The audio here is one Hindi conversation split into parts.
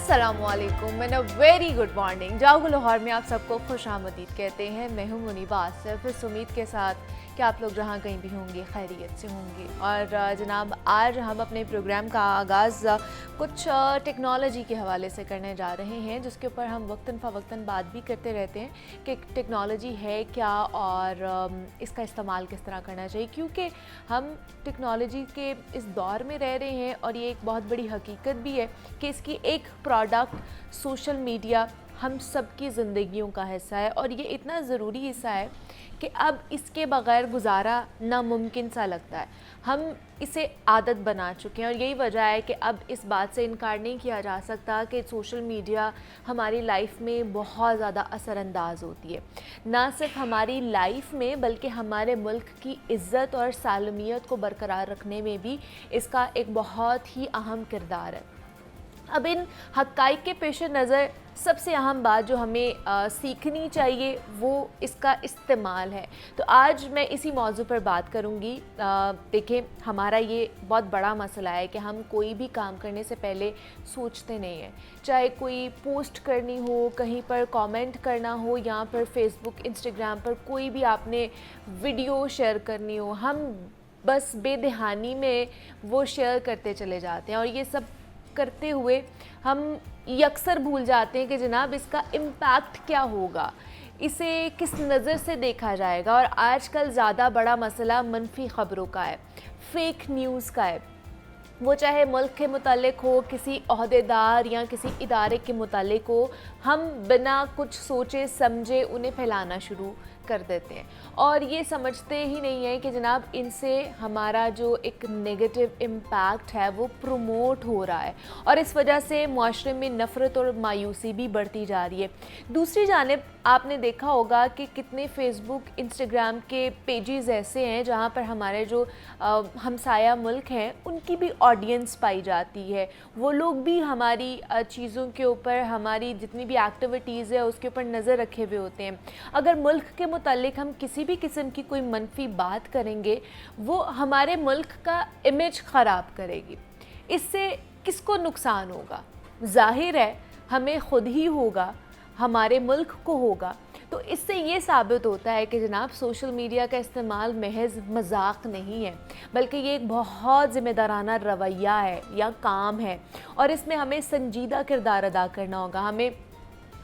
अस्सलामुअलैकुम and a very good morning. जागो लाहौर में आप सबको खुश आमदीद कहते हैं। मैं हूं मुनीबा आसिफ, इस उम्मीद के साथ कि आप लोग जहां कहीं भी होंगे खैरियत से होंगे। और जनाब, आज हम अपने प्रोग्राम का आगाज़ कुछ टेक्नोलॉजी के हवाले से करने जा रहे हैं, जिसके ऊपर हम वक्तन फ़वक्तन बात भी करते रहते हैं कि टेक्नोलॉजी है क्या और इसका इस्तेमाल किस तरह करना चाहिए, क्योंकि हम टेक्नोलॉजी के इस दौर में रह रहे हैं और ये एक बहुत बड़ी हकीकत भी है कि इसकी एक प्रोडक्ट सोशल मीडिया हम सब की ज़िंदगियों का हिस्सा है और ये इतना ज़रूरी हिस्सा है कि अब इसके बग़ैर गुजारा नामुमकिन सा लगता है। हम इसे आदत बना चुके हैं और यही वजह है कि अब इस बात से इनकार नहीं किया जा सकता कि सोशल मीडिया हमारी लाइफ में बहुत ज़्यादा असरअंदाज होती है। ना सिर्फ हमारी लाइफ में बल्कि हमारे मुल्क की इज़्ज़त और सालमियत को बरकरार रखने में भी इसका एक बहुत ही अहम किरदार है। अब इन हक़ाइक़ के पेश नज़र सबसे अहम बात जो हमें सीखनी चाहिए वो इसका इस्तेमाल है। तो आज मैं इसी मौजू पर बात करूँगी। देखें, हमारा ये बहुत बड़ा मसला है कि हम कोई भी काम करने से पहले सोचते नहीं हैं। चाहे कोई पोस्ट करनी हो, कहीं पर कमेंट करना हो, यहाँ पर फेसबुक इंस्टाग्राम पर कोई भी आपने वीडियो शेयर करनी हो, हम बस बेदहानी में वो शेयर करते चले जाते हैं और ये सब करते हुए हम अक्सर भूल जाते हैं कि जनाब इसका इम्पैक्ट क्या होगा, इसे किस नज़र से देखा जाएगा। और आजकल ज़्यादा बड़ा मसला मनफी ख़बरों का है, फ़ेक न्यूज़ का है। वो चाहे मुल्क के मुतालिक हो, किसी ओहदेदार या किसी इदारे के मुतालिक हो, हम बिना कुछ सोचे समझे उन्हें फैलाना शुरू कर देते हैं और ये समझते ही नहीं है कि जनाब इनसे हमारा जो एक नेगेटिव इम्पैक्ट है वो प्रमोट हो रहा है और इस वजह से मुआशरे में नफ़रत और मायूसी भी बढ़ती जा रही है। दूसरी जानिब आपने देखा होगा कि कितने फ़ेसबुक इंस्टाग्राम के पेजेस ऐसे हैं जहाँ पर हमारे जो हमसाया मुल्क हैं उनकी भी ऑडियंस पाई जाती है। वो लोग भी हमारी चीज़ों के ऊपर, हमारी जितनी भी एक्टिविटीज़ है उसके ऊपर नज़र रखे हुए होते हैं। अगर मुल्क के मुतालिक हम किसी भी किस्म की कोई मनफी बात करेंगे वो हमारे मुल्क का इमेज ख़राब करेगी। इससे किसको नुकसान होगा? ज़ाहिर है हमें ख़ुद ही होगा, हमारे मुल्क को होगा। तो इससे ये साबित होता है कि जनाब सोशल मीडिया का इस्तेमाल महज मजाक नहीं है, बल्कि ये एक बहुत ज़िम्मेदाराना रवैया है या काम है और इसमें हमें संजीदा किरदार अदा करना होगा। हमें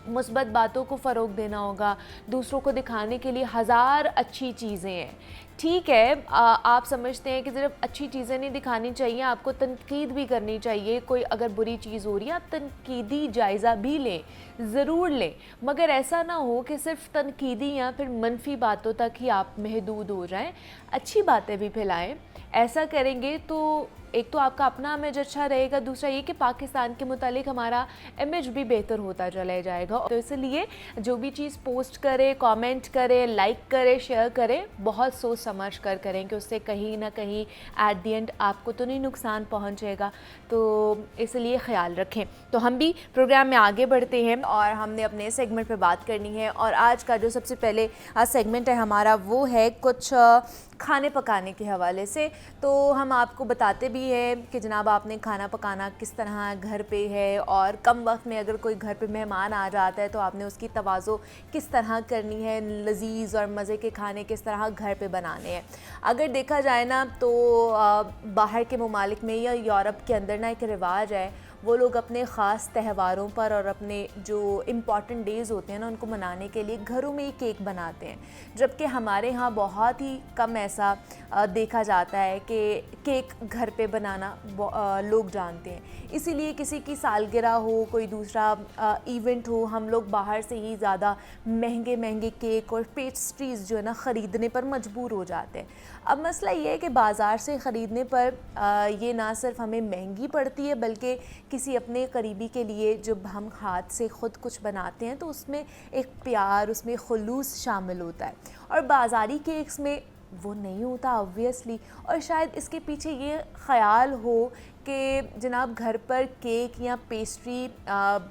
मुस्बत बातों को फ़रोग़ देना होगा, दूसरों को दिखाने के लिए हज़ार अच्छी चीज़ें हैं। ठीक है, आप समझते हैं कि सिर्फ अच्छी चीज़ें नहीं दिखानी चाहिए, आपको तनकीद भी करनी चाहिए। कोई अगर बुरी चीज़ हो रही है आप तनकीदी जायज़ा भी लें, ज़रूर लें, मगर ऐसा ना हो कि सिर्फ तनकीदी या फिर मनफी बातों तक ही आप महदूद हो जाएं। अच्छी बातें भी फैलाएं। ऐसा करेंगे तो एक तो आपका अपना इमेज अच्छा रहेगा, दूसरा ये कि पाकिस्तान के मुतालिक हमारा इमेज भी बेहतर होता चला जाएगा। तो इसलिए जो भी चीज़ पोस्ट करें, कमेंट करें, लाइक करें, शेयर करें, बहुत सोच समझ कर करें कि उससे कहीं ना कहीं एट द एंड आपको तो नहीं नुकसान पहुंचेगा। तो इसलिए ख़्याल रखें। तो हम भी प्रोग्राम में आगे बढ़ते हैं और हमने अपने सेगमेंट पे बात करनी है और आज का जो सबसे पहले सेगमेंट है हमारा वो है कुछ खाने पकाने के हवाले से। तो हम आपको बताते भी हैं कि जनाब आपने खाना पकाना किस तरह घर पे है और कम वक्त में अगर कोई घर पे मेहमान आ जाता है तो आपने उसकी तवाज़ो किस तरह करनी है, लजीज़ और मज़े के खाने किस तरह घर पे बनाने हैं। अगर देखा जाए ना तो बाहर के ममालिक में या यूरोप के अंदर ना एक रिवाज है, वो लोग अपने ख़ास त्योहारों पर और अपने जो इम्पॉर्टेंट डेज़ होते हैं ना उनको मनाने के लिए घरों में ही केक बनाते हैं, जबकि हमारे यहाँ बहुत ही कम ऐसा देखा जाता है कि केक घर पे बनाना लोग जानते हैं। इसीलिए किसी की सालगिरह हो, कोई दूसरा इवेंट हो, हम लोग बाहर से ही ज़्यादा महंगे महंगे केक और पेस्ट्रीज़ जो है ना ख़रीदने पर मजबूर हो जाते हैं। अब मसला ये है कि बाज़ार से ख़रीदने पर ये ना सिर्फ हमें महंगी पड़ती है बल्कि किसी अपने करीबी के लिए जब हम हाथ से ख़ुद कुछ बनाते हैं तो उसमें एक प्यार, उसमें खुलूस शामिल होता है और बाज़ारी केक्स में वो नहीं होता ऑब्वियसली। और शायद इसके पीछे ये ख़याल हो कि जनाब घर पर केक या पेस्ट्री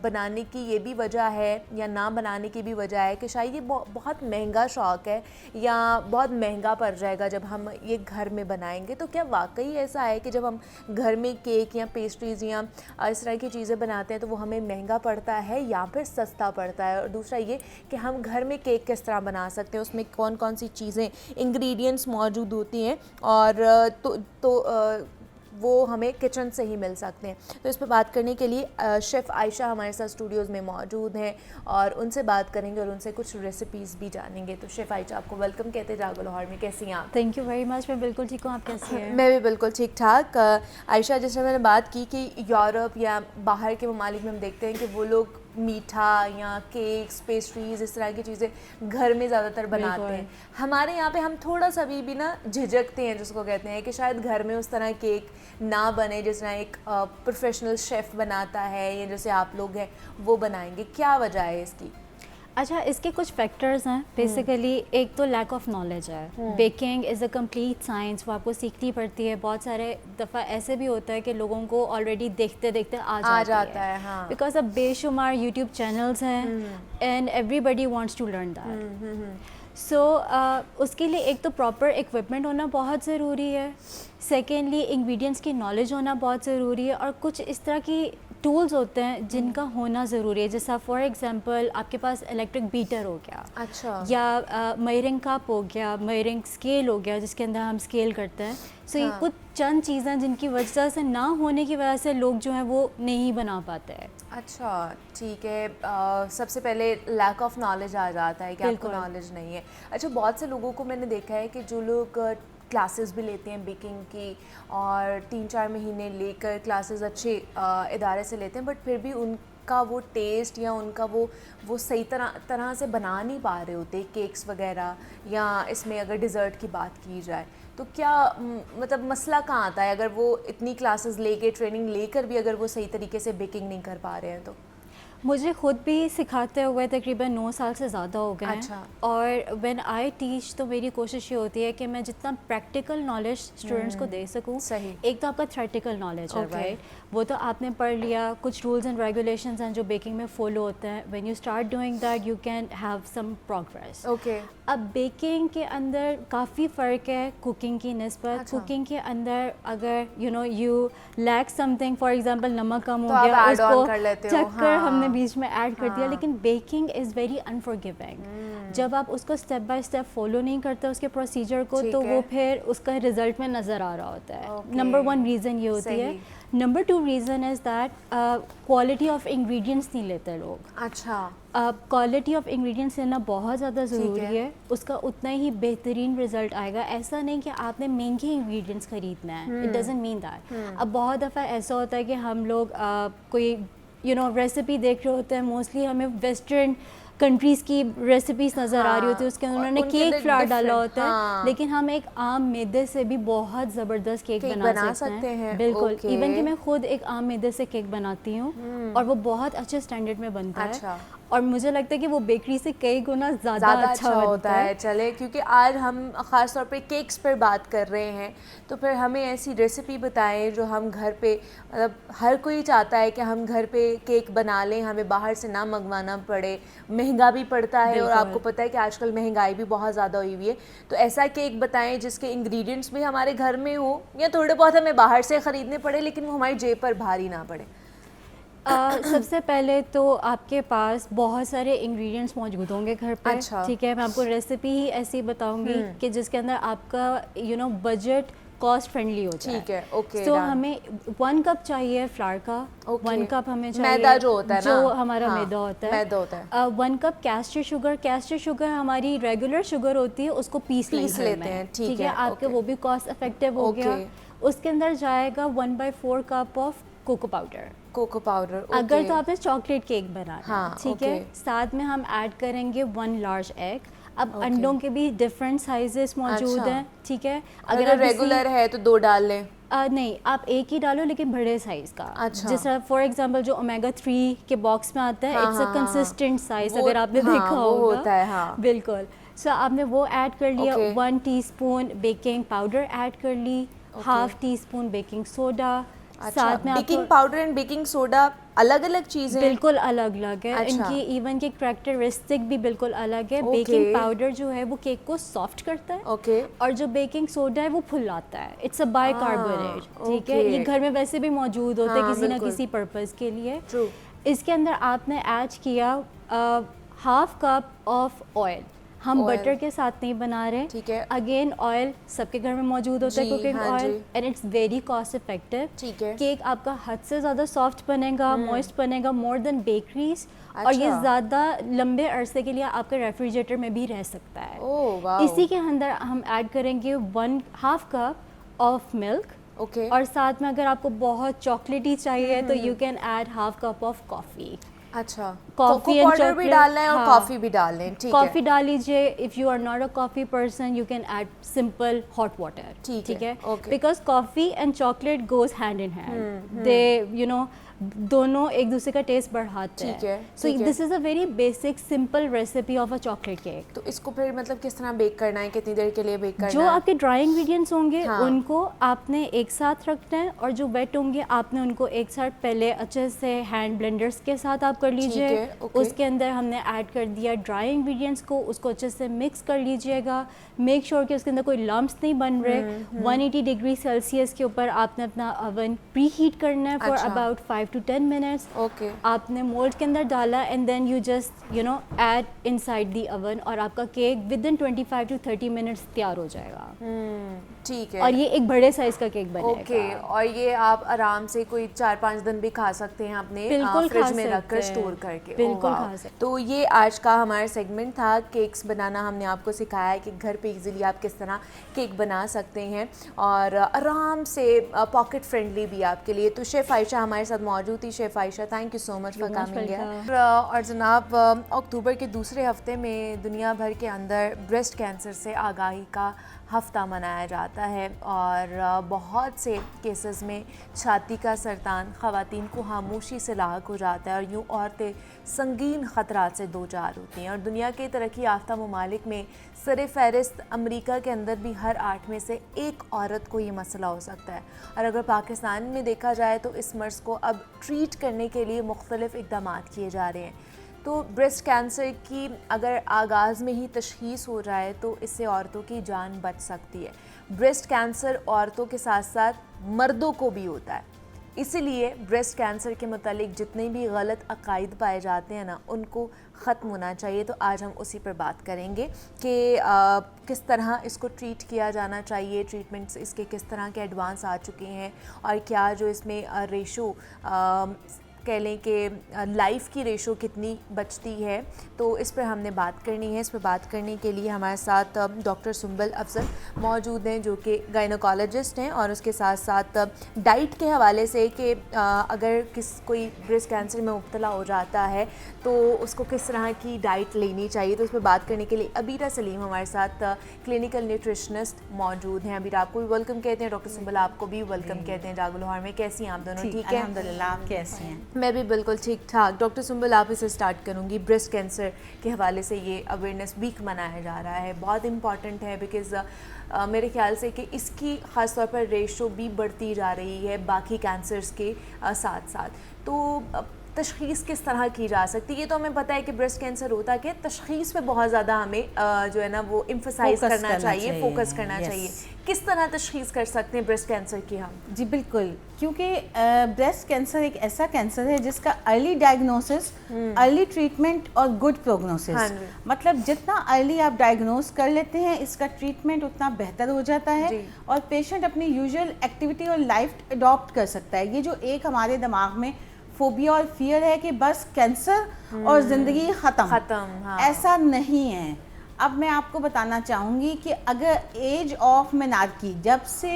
बनाने की ये भी वजह है या ना बनाने की भी वजह है कि शायद ये बहुत महंगा शौक़ है या बहुत महंगा पड़ जाएगा जब हम ये घर में बनाएंगे। तो क्या वाकई ऐसा है कि जब हम घर में केक या पेस्ट्रीज़ या इस तरह की चीज़ें बनाते हैं तो वो हमें महंगा पड़ता है या फिर सस्ता पड़ता है? और दूसरा ये कि हम घर में केक किस तरह बना सकते हैं, उसमें कौन कौन सी चीज़ें इंग्रेडिएंट्स मौजूद होती हैं और वो हमें किचन से ही मिल सकते हैं। तो इस पर बात करने के लिए शेफ़ आयशा हमारे साथ स्टूडियोज़ में मौजूद हैं और उनसे बात करेंगे और उनसे कुछ रेसिपीज़ भी जानेंगे। तो शेफ़ आयशा, आपको वेलकम कहते हैं जागो लाहौर में। कैसी हैं आप? Thank you very much. मैं बिल्कुल ठीक हूँ, आप कैसी हैं? मैं भी बिल्कुल ठीक ठाक। आयशा, जैसे मैंने बात की कि यूरोप या बाहर के ममालिक में हम देखते हैं कि वो लोग मीठा या केक्स, पेस्ट्रीज़, इस तरह की चीज़ें घर में ज़्यादातर बनाते हैं। हमारे यहाँ पे हम थोड़ा सा भी ना झिझकते हैं, जिसको कहते हैं कि शायद घर में उस तरह केक ना बने जिस तरह एक प्रोफेशनल शेफ़ बनाता है या जैसे आप लोग हैं वो बनाएंगे। क्या वजह है इसकी? अच्छा, इसके कुछ फैक्टर्स हैं बेसिकली। एक तो लैक ऑफ नॉलेज है। Baking is a complete science, वो आपको सीखनी पड़ती है। बहुत सारे दफ़ा ऐसे भी होता है कि लोगों को ऑलरेडी देखते देखते आ जाता है। हाँ। बिकॉज अब बेशुमार यूट्यूब चैनल्स हैं and everybody wants to learn that. So उसके लिए एक तो प्रॉपर इक्विपमेंट होना बहुत ज़रूरी है। सेकेंडली इंग्रेडिएंट्स की नॉलेज होना बहुत ज़रूरी है और कुछ इस तरह की टूल्स होते हैं जिनका होना ज़रूरी है। जैसा फॉर एग्जांपल आपके पास इलेक्ट्रिक बीटर हो गया, अच्छा, या मेयरिंग कप हो गया, मेयरिंग स्केल हो गया जिसके अंदर हम स्केल करते हैं। सो ये कुछ चंद चीज़ें जिनकी वजह से ना होने की वजह से लोग जो हैं वो नहीं बना पाते हैं। अच्छा, ठीक है। सबसे पहले लैक ऑफ नॉलेज आ जाता है कि आपको नॉलेज नहीं है। अच्छा, बहुत से लोगों को मैंने देखा है कि जो लोग क्लासेस भी लेते हैं बेकिंग की और 3-4 महीने लेकर क्लासेस अच्छे इदारे से लेते हैं, बट फिर भी उनका वो टेस्ट या उनका वो सही तरह से बना नहीं पा रहे होते केक्स वगैरह। या इसमें अगर डिज़र्ट की बात की जाए तो क्या मतलब मसला कहाँ आता है अगर वो इतनी क्लासेस लेके, ट्रेनिंग लेकर भी अगर वो सही तरीके से बेकिंग नहीं कर पा रहे हैं? तो मुझे ख़ुद भी सिखाते हुए तकरीबन 9 साल से ज़्यादा हो गए हैं। अच्छा। और व्हेन आई टीच तो मेरी कोशिश ये होती है कि मैं जितना प्रैक्टिकल नॉलेज स्टूडेंट्स को दे सकूं। सही। एक तो आपका थ्योरेटिकल नॉलेज है, राइट, वो तो आपने पढ़ लिया। कुछ रूल्स एंड रेगुलेशंस हैं जो बेकिंग में फॉलो होते हैं। When you start doing that you can have some progress. Okay. अब बेकिंग के अंदर काफ़ी फ़र्क है कुकिंग की निस्बत। अच्छा। कुकिंग के अंदर अगर you lack something, for example नमक कम हो गया, उसको चक्कर हमने बीच में ऐड कर दिया। लेकिन बेकिंग इज़ वेरी अनफॉरगिविंग। जब आप उसको स्टेप बाय स्टेप फॉलो नहीं करते उसके प्रोसीजर को, तो वो फिर उसका रिजल्ट में नज़र आ रहा होता है। नंबर 1 रीज़न ये होती है। Number 2 reason is that quality of ingredients नहीं लेते लोग। अच्छा, क्वालिटी ऑफ इंग्रेडिएंट्स लेना बहुत ज़्यादा ज़रूरी है। उसका उतना ही बेहतरीन रिजल्ट आएगा। ऐसा नहीं कि आपने महंगे इंग्रेडिएंट्स खरीदना है, इट डजंट मीन दैट। अब बहुत दफ़ा ऐसा होता है कि हम लोग कोई रेसिपी देख रहे होते हैं, मोस्टली हमें वेस्टर्न कंट्रीज़ की रेसिपीज़ नज़र आ रही होती है, उसके अंदर उन्होंने केक फ्लावर डाला होता है। लेकिन हम एक आम मैदे से भी बहुत ज़बरदस्त केक बना सकते हैं। बिल्कुल। इवन कि मैं खुद एक आम मैदे से केक बनाती हूँ और वो बहुत अच्छे स्टैंडर्ड में बनता है और मुझे लगता है कि वो बेकरी से कई गुना ज़्यादा अच्छा होता है। चले, क्योंकि आज हम ख़ास तौर पे केक्स पर बात कर रहे हैं, तो फिर हमें ऐसी रेसिपी बताएं जो हम घर पे, मतलब हर कोई चाहता है कि हम घर पे केक बना लें, हमें बाहर से ना मंगवाना पड़े। महंगा भी पड़ता है और आपको पता है कि आजकल महंगाई भी बहुत ज़्यादा हुई हुई है। तो ऐसा केक बताएं जिसके इंग्रेडिएंट्स भी हमारे घर में हो या थोड़े बहुत हमें बाहर से ख़रीदने पड़े लेकिन वो हमारी जेब पर भारी ना पड़े। सबसे पहले तो आपके पास बहुत सारे इंग्रेडिएंट्स मौजूद होंगे घर पे। अच्छा। ठीक है, मैं आपको रेसिपी ही ऐसी बताऊंगी कि जिसके अंदर आपका बजट कॉस्ट फ्रेंडली हो जाए। ठीक है, ओके। तो हमें 1 कप चाहिए फ्लावर का, 1 कप हमें चाहिए मैदा जो होता है ना, जो हमारा मैदा होता है। 1 cup castor sugar. Castor sugar हमारी रेगुलर शुगर होती है, उसको पीस लेते हैं। ठीक है, आपके वो भी कॉस्ट इफेक्टिव हो गया। उसके अंदर जाएगा 1/4 कप ऑफ कोको पाउडर। अगर तो आपने चॉकलेट केक बनाना, ठीक है, साथ में हम ऐड करेंगे 1 लार्ज एग। अब अंडों के भी डिफरेंट साइजेस मौजूद हैं। ठीक है, अगर रेगुलर है तो 2 डाल लें। नहीं, आप एक ही डालो लेकिन बड़े साइज का। अच्छा। जैसा फॉर एग्जांपल जो ओमेगा 3 के बॉक्स में आता है, इट्स अ कंसिस्टेंट साइज, अगर आपने देखा होगा। बिल्कुल। सो आपने वो ऐड कर लिया। 1 टीस्पून बेकिंग पाउडर ऐड कर ली, ½ टीस्पून बेकिंग सोडा, साथ में बेकिंग आपको पाउडर एंड बेकिंग सोडा अलग अलग चीज़ें हैं? बिल्कुल अलग अलग है। अच्छा। इनकी इवन की करैक्टरिस्टिक भी बिल्कुल अलग है। Okay. बेकिंग पाउडर जो है वो केक को सॉफ्ट करता है ओके और जो बेकिंग सोडा है वो फुलाता है। इट्स अ बाइकार्बोनेट, ठीक है। okay. ये घर में वैसे भी मौजूद होते हैं हाँ, किसी ना बिल्कुल। किसी पर्पस के लिए। ट्रू। इसके अंदर आपने ऐड किया हाफ कप ऑफ ऑयल। हम Oil. बटर के साथ नहीं बना रहे। ठीक है। अगेन ऑयल सबके घर में मौजूद होता है, जी, कुकिंग हाँ ऑयल, जी। And it's very cost effective. ठीक है। केक आपका हद से ज़्यादा सॉफ्ट बनेगा, मॉइस्ट बनेगा, मोर देन बेकरीज। और ये अच्छा। ज़्यादा लंबे अरसे के लिए आपके रेफ्रिजरेटर में भी रह सकता है। ओह वाह। इसी के अंदर हम ऐड करेंगे 1/2 कप ऑफ मिल्क। ओके। और साथ में अगर आपको बहुत चॉकलेटी चाहिए तो you can add 1/2 cup of coffee. अच्छा, Coffee कोको and पाउडर भी chocolate, डालना है और हाँ। कॉफ़ी भी डालना है, ठीक है। कॉफ़ी डाल लीजिए। If you are not a coffee person you can add simple hot water, ठीक है, है। okay. Because coffee and chocolate goes hand in hand. They you know दोनों एक दूसरे का टेस्ट बढ़ाते हैं। ठीक है, सो ठीक है। This is a very basic simple recipe of a chocolate cake. तो इसको फिर मतलब किस तरह बेक करना है, कितनी देर के लिए बेक करना जो है? आपके ड्राई इंग्रेडिएंट्स होंगे हाँ। उनको आपने एक साथ रखना है, और जो वेट होंगे आपने उनको एक साथ पहले अच्छे से हैंड ब्लेंडर्स के साथ आप कर लीजिए। है, okay। उसके अंदर हमने ऐड कर दिया ड्राई इंग्रेडिएंट्स को, उसको अच्छे से मिक्स कर लीजिएगा। मेक श्योर कि उसके अंदर कोई लम्प्स नहीं बन रहे। 180 डिग्री सेल्सियस के ऊपर आपने अपना ओवन प्री हीट करना है फॉर अच्छा। About 5 to 10 minutes. ओके। आपने मोल्ड के अंदर डाला and then you just you know add inside the oven, और आपका cake within 25 to 30 minutes तैयार हो जाएगा। ठीक है। और ये एक बड़े साइज का केक बनेगा। ओके, और ये आप आराम से कोई 4-5 दिन भी खा सकते हैं अपने बिल्कुल फ्रिज खा में रख कर सकते हैं। स्टोर करके। ओह, बिल्कुल वाह। खा सकते हैं। तो ये आज का हमारा सेगमेंट था, केक्स बनाना। हमने आपको सिखाया है कि घर पे इजीली आप किस तरह केक बना सकते हैं और आराम से पॉकेट फ्रेंडली भी आपके लिए। तो शेफ़ आयशा हमारे साथ मौजूद थी। Chef Ayesha, thank you so much for coming here. और जनाब, अक्टूबर के दूसरे हफ्ते में दुनिया भर के अंदर ब्रेस्ट कैंसर से आगाही का हफ्ता मनाया जाता है और बहुत से केसेस में छाती का सरतान ख़वातीन को खामोशी से लाहक हो जाता है और यूँ औरतें संगीन ख़तरात से दो चार होती हैं। और दुनिया के तरक्की याफ्ता ममालिक में सर फहरिस्त अमेरिका के अंदर भी हर 8 में से 1 औरत को ये मसला हो सकता है। और अगर पाकिस्तान में देखा जाए तो इस मर्ज़ को अब ट्रीट करने के लिए मुख्तलिफ़ इक़दाम किए जा रहे हैं। तो ब्रेस्ट कैंसर की अगर आगाज़ में ही तशख़ीस हो जाए तो इससे औरतों की जान बच सकती है। ब्रेस्ट कैंसर औरतों के साथ साथ मर्दों को भी होता है, इसीलिए ब्रेस्ट कैंसर के मुतालिक जितने भी गलत अकायद पाए जाते हैं ना, उनको ख़त्म होना चाहिए। तो आज हम उसी पर बात करेंगे कि किस तरह इसको ट्रीट किया जाना चाहिए, ट्रीटमेंट्स इसके किस तरह के एडवांस आ चुके हैं और क्या जो इसमें रेशो कह लें कि लाइफ की रेशो कितनी बचती है। तो इस पर हमने बात करनी है। इस पर बात करने के लिए हमारे साथ डॉक्टर सुंबल अफजल मौजूद हैं जो कि गायनोकोलॉजिस्ट हैं, और उसके साथ साथ डाइट के हवाले से कि अगर कोई ब्रेस्ट कैंसर में मुब्तला हो जाता है तो उसको किस तरह की डाइट लेनी चाहिए। तो इस पर बात करने के लिए अबीरा सलीम हमारे साथ क्लिनिकल न्यूट्रिशनिस्ट मौजूद हैं। अबीरा, आपको भी वेलकम कहते हैं, डॉक्टर सुंबल आपको भी वेलकम कहते हैं जागो लाहौर में। कैसी हैं आप दोनों? ठीक है, अल्हम्दुलिल्लाह। आप कैसी हैं? मैं भी बिल्कुल ठीक ठाक। डॉक्टर सुंबल, आप इसे स्टार्ट करूँगी। ब्रेस्ट कैंसर के हवाले से ये अवेयरनेस वीक मनाया जा रहा है, बहुत इंपॉर्टेंट है बिकॉज़ मेरे ख्याल से कि इसकी ख़ास तौर पर रेशो भी बढ़ती जा रही है बाकी कैंसर्स के साथ साथ। तो तशख़ीस किस तरह की जा सकती है? ये तो हमें पता है कि ब्रेस्ट कैंसर होता क्या है, तशख़ीस पे बहुत ज़्यादा हमें जो है ना वो एम्फसाइज़ करना चाहिए, फोकस करना चाहिए। किस तरह तशख़ीस कर सकते हैं ब्रेस्ट कैंसर की हम? जी बिल्कुल, क्योंकि ब्रेस्ट कैंसर एक ऐसा कैंसर है जिसका अर्ली डायग्नोसिस, अर्ली ट्रीटमेंट और गुड प्रोग्नोसिस। हाँ, मतलब जितना अर्ली आप डायग्नोस कर लेते हैं इसका ट्रीटमेंट उतना बेहतर हो जाता है और पेशेंट अपनी यूजुअल एक्टिविटी और लाइफ अडॉप्ट कर सकता है। ये जो एक हमारे दिमाग में फोबिया और फियर है कि बस कैंसर और ज़िंदगी ख़त्म, हाँ। ऐसा नहीं है। अब मैं आपको बताना चाहूँगी कि अगर एज ऑफ मेनार्की, जब से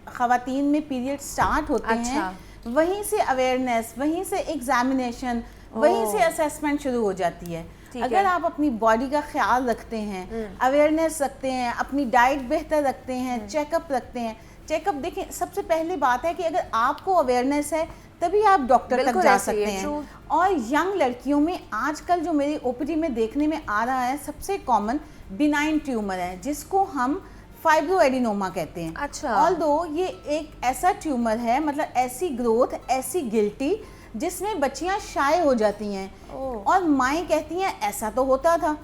ख़वातीन में पीरियड स्टार्ट होते हैं, वहीं से अवेयरनेस, वहीं से एग्जामिनेशन, वहीं से असेसमेंट शुरू हो जाती है। अगर आप अपनी बॉडी का ख्याल रखते हैं, अवेयरनेस रखते हैं, अपनी डाइट बेहतर रखते हैं, चेकअप रखते हैं। चेकअप देखें, सबसे पहली बात है कि अगर आपको अवेयरनेस है तभी आप डॉक्टर तक जा सकते हैं। और यंग लड़कियों में आजकल जो मेरी ओपीडी में देखने में आ रहा है, सबसे कॉमन बिनाइन ट्यूमर है जिसको हम फाइब्रोएडिनोमा कहते हैं। अच्छा। ऑल्दो ये एक ऐसा ट्यूमर है, मतलब ऐसी ग्रोथ, ऐसी गिल्टी जिसमें बच्चियां शाय हो जाती हैं और माएँ कहती हैं ऐसा तो होता था,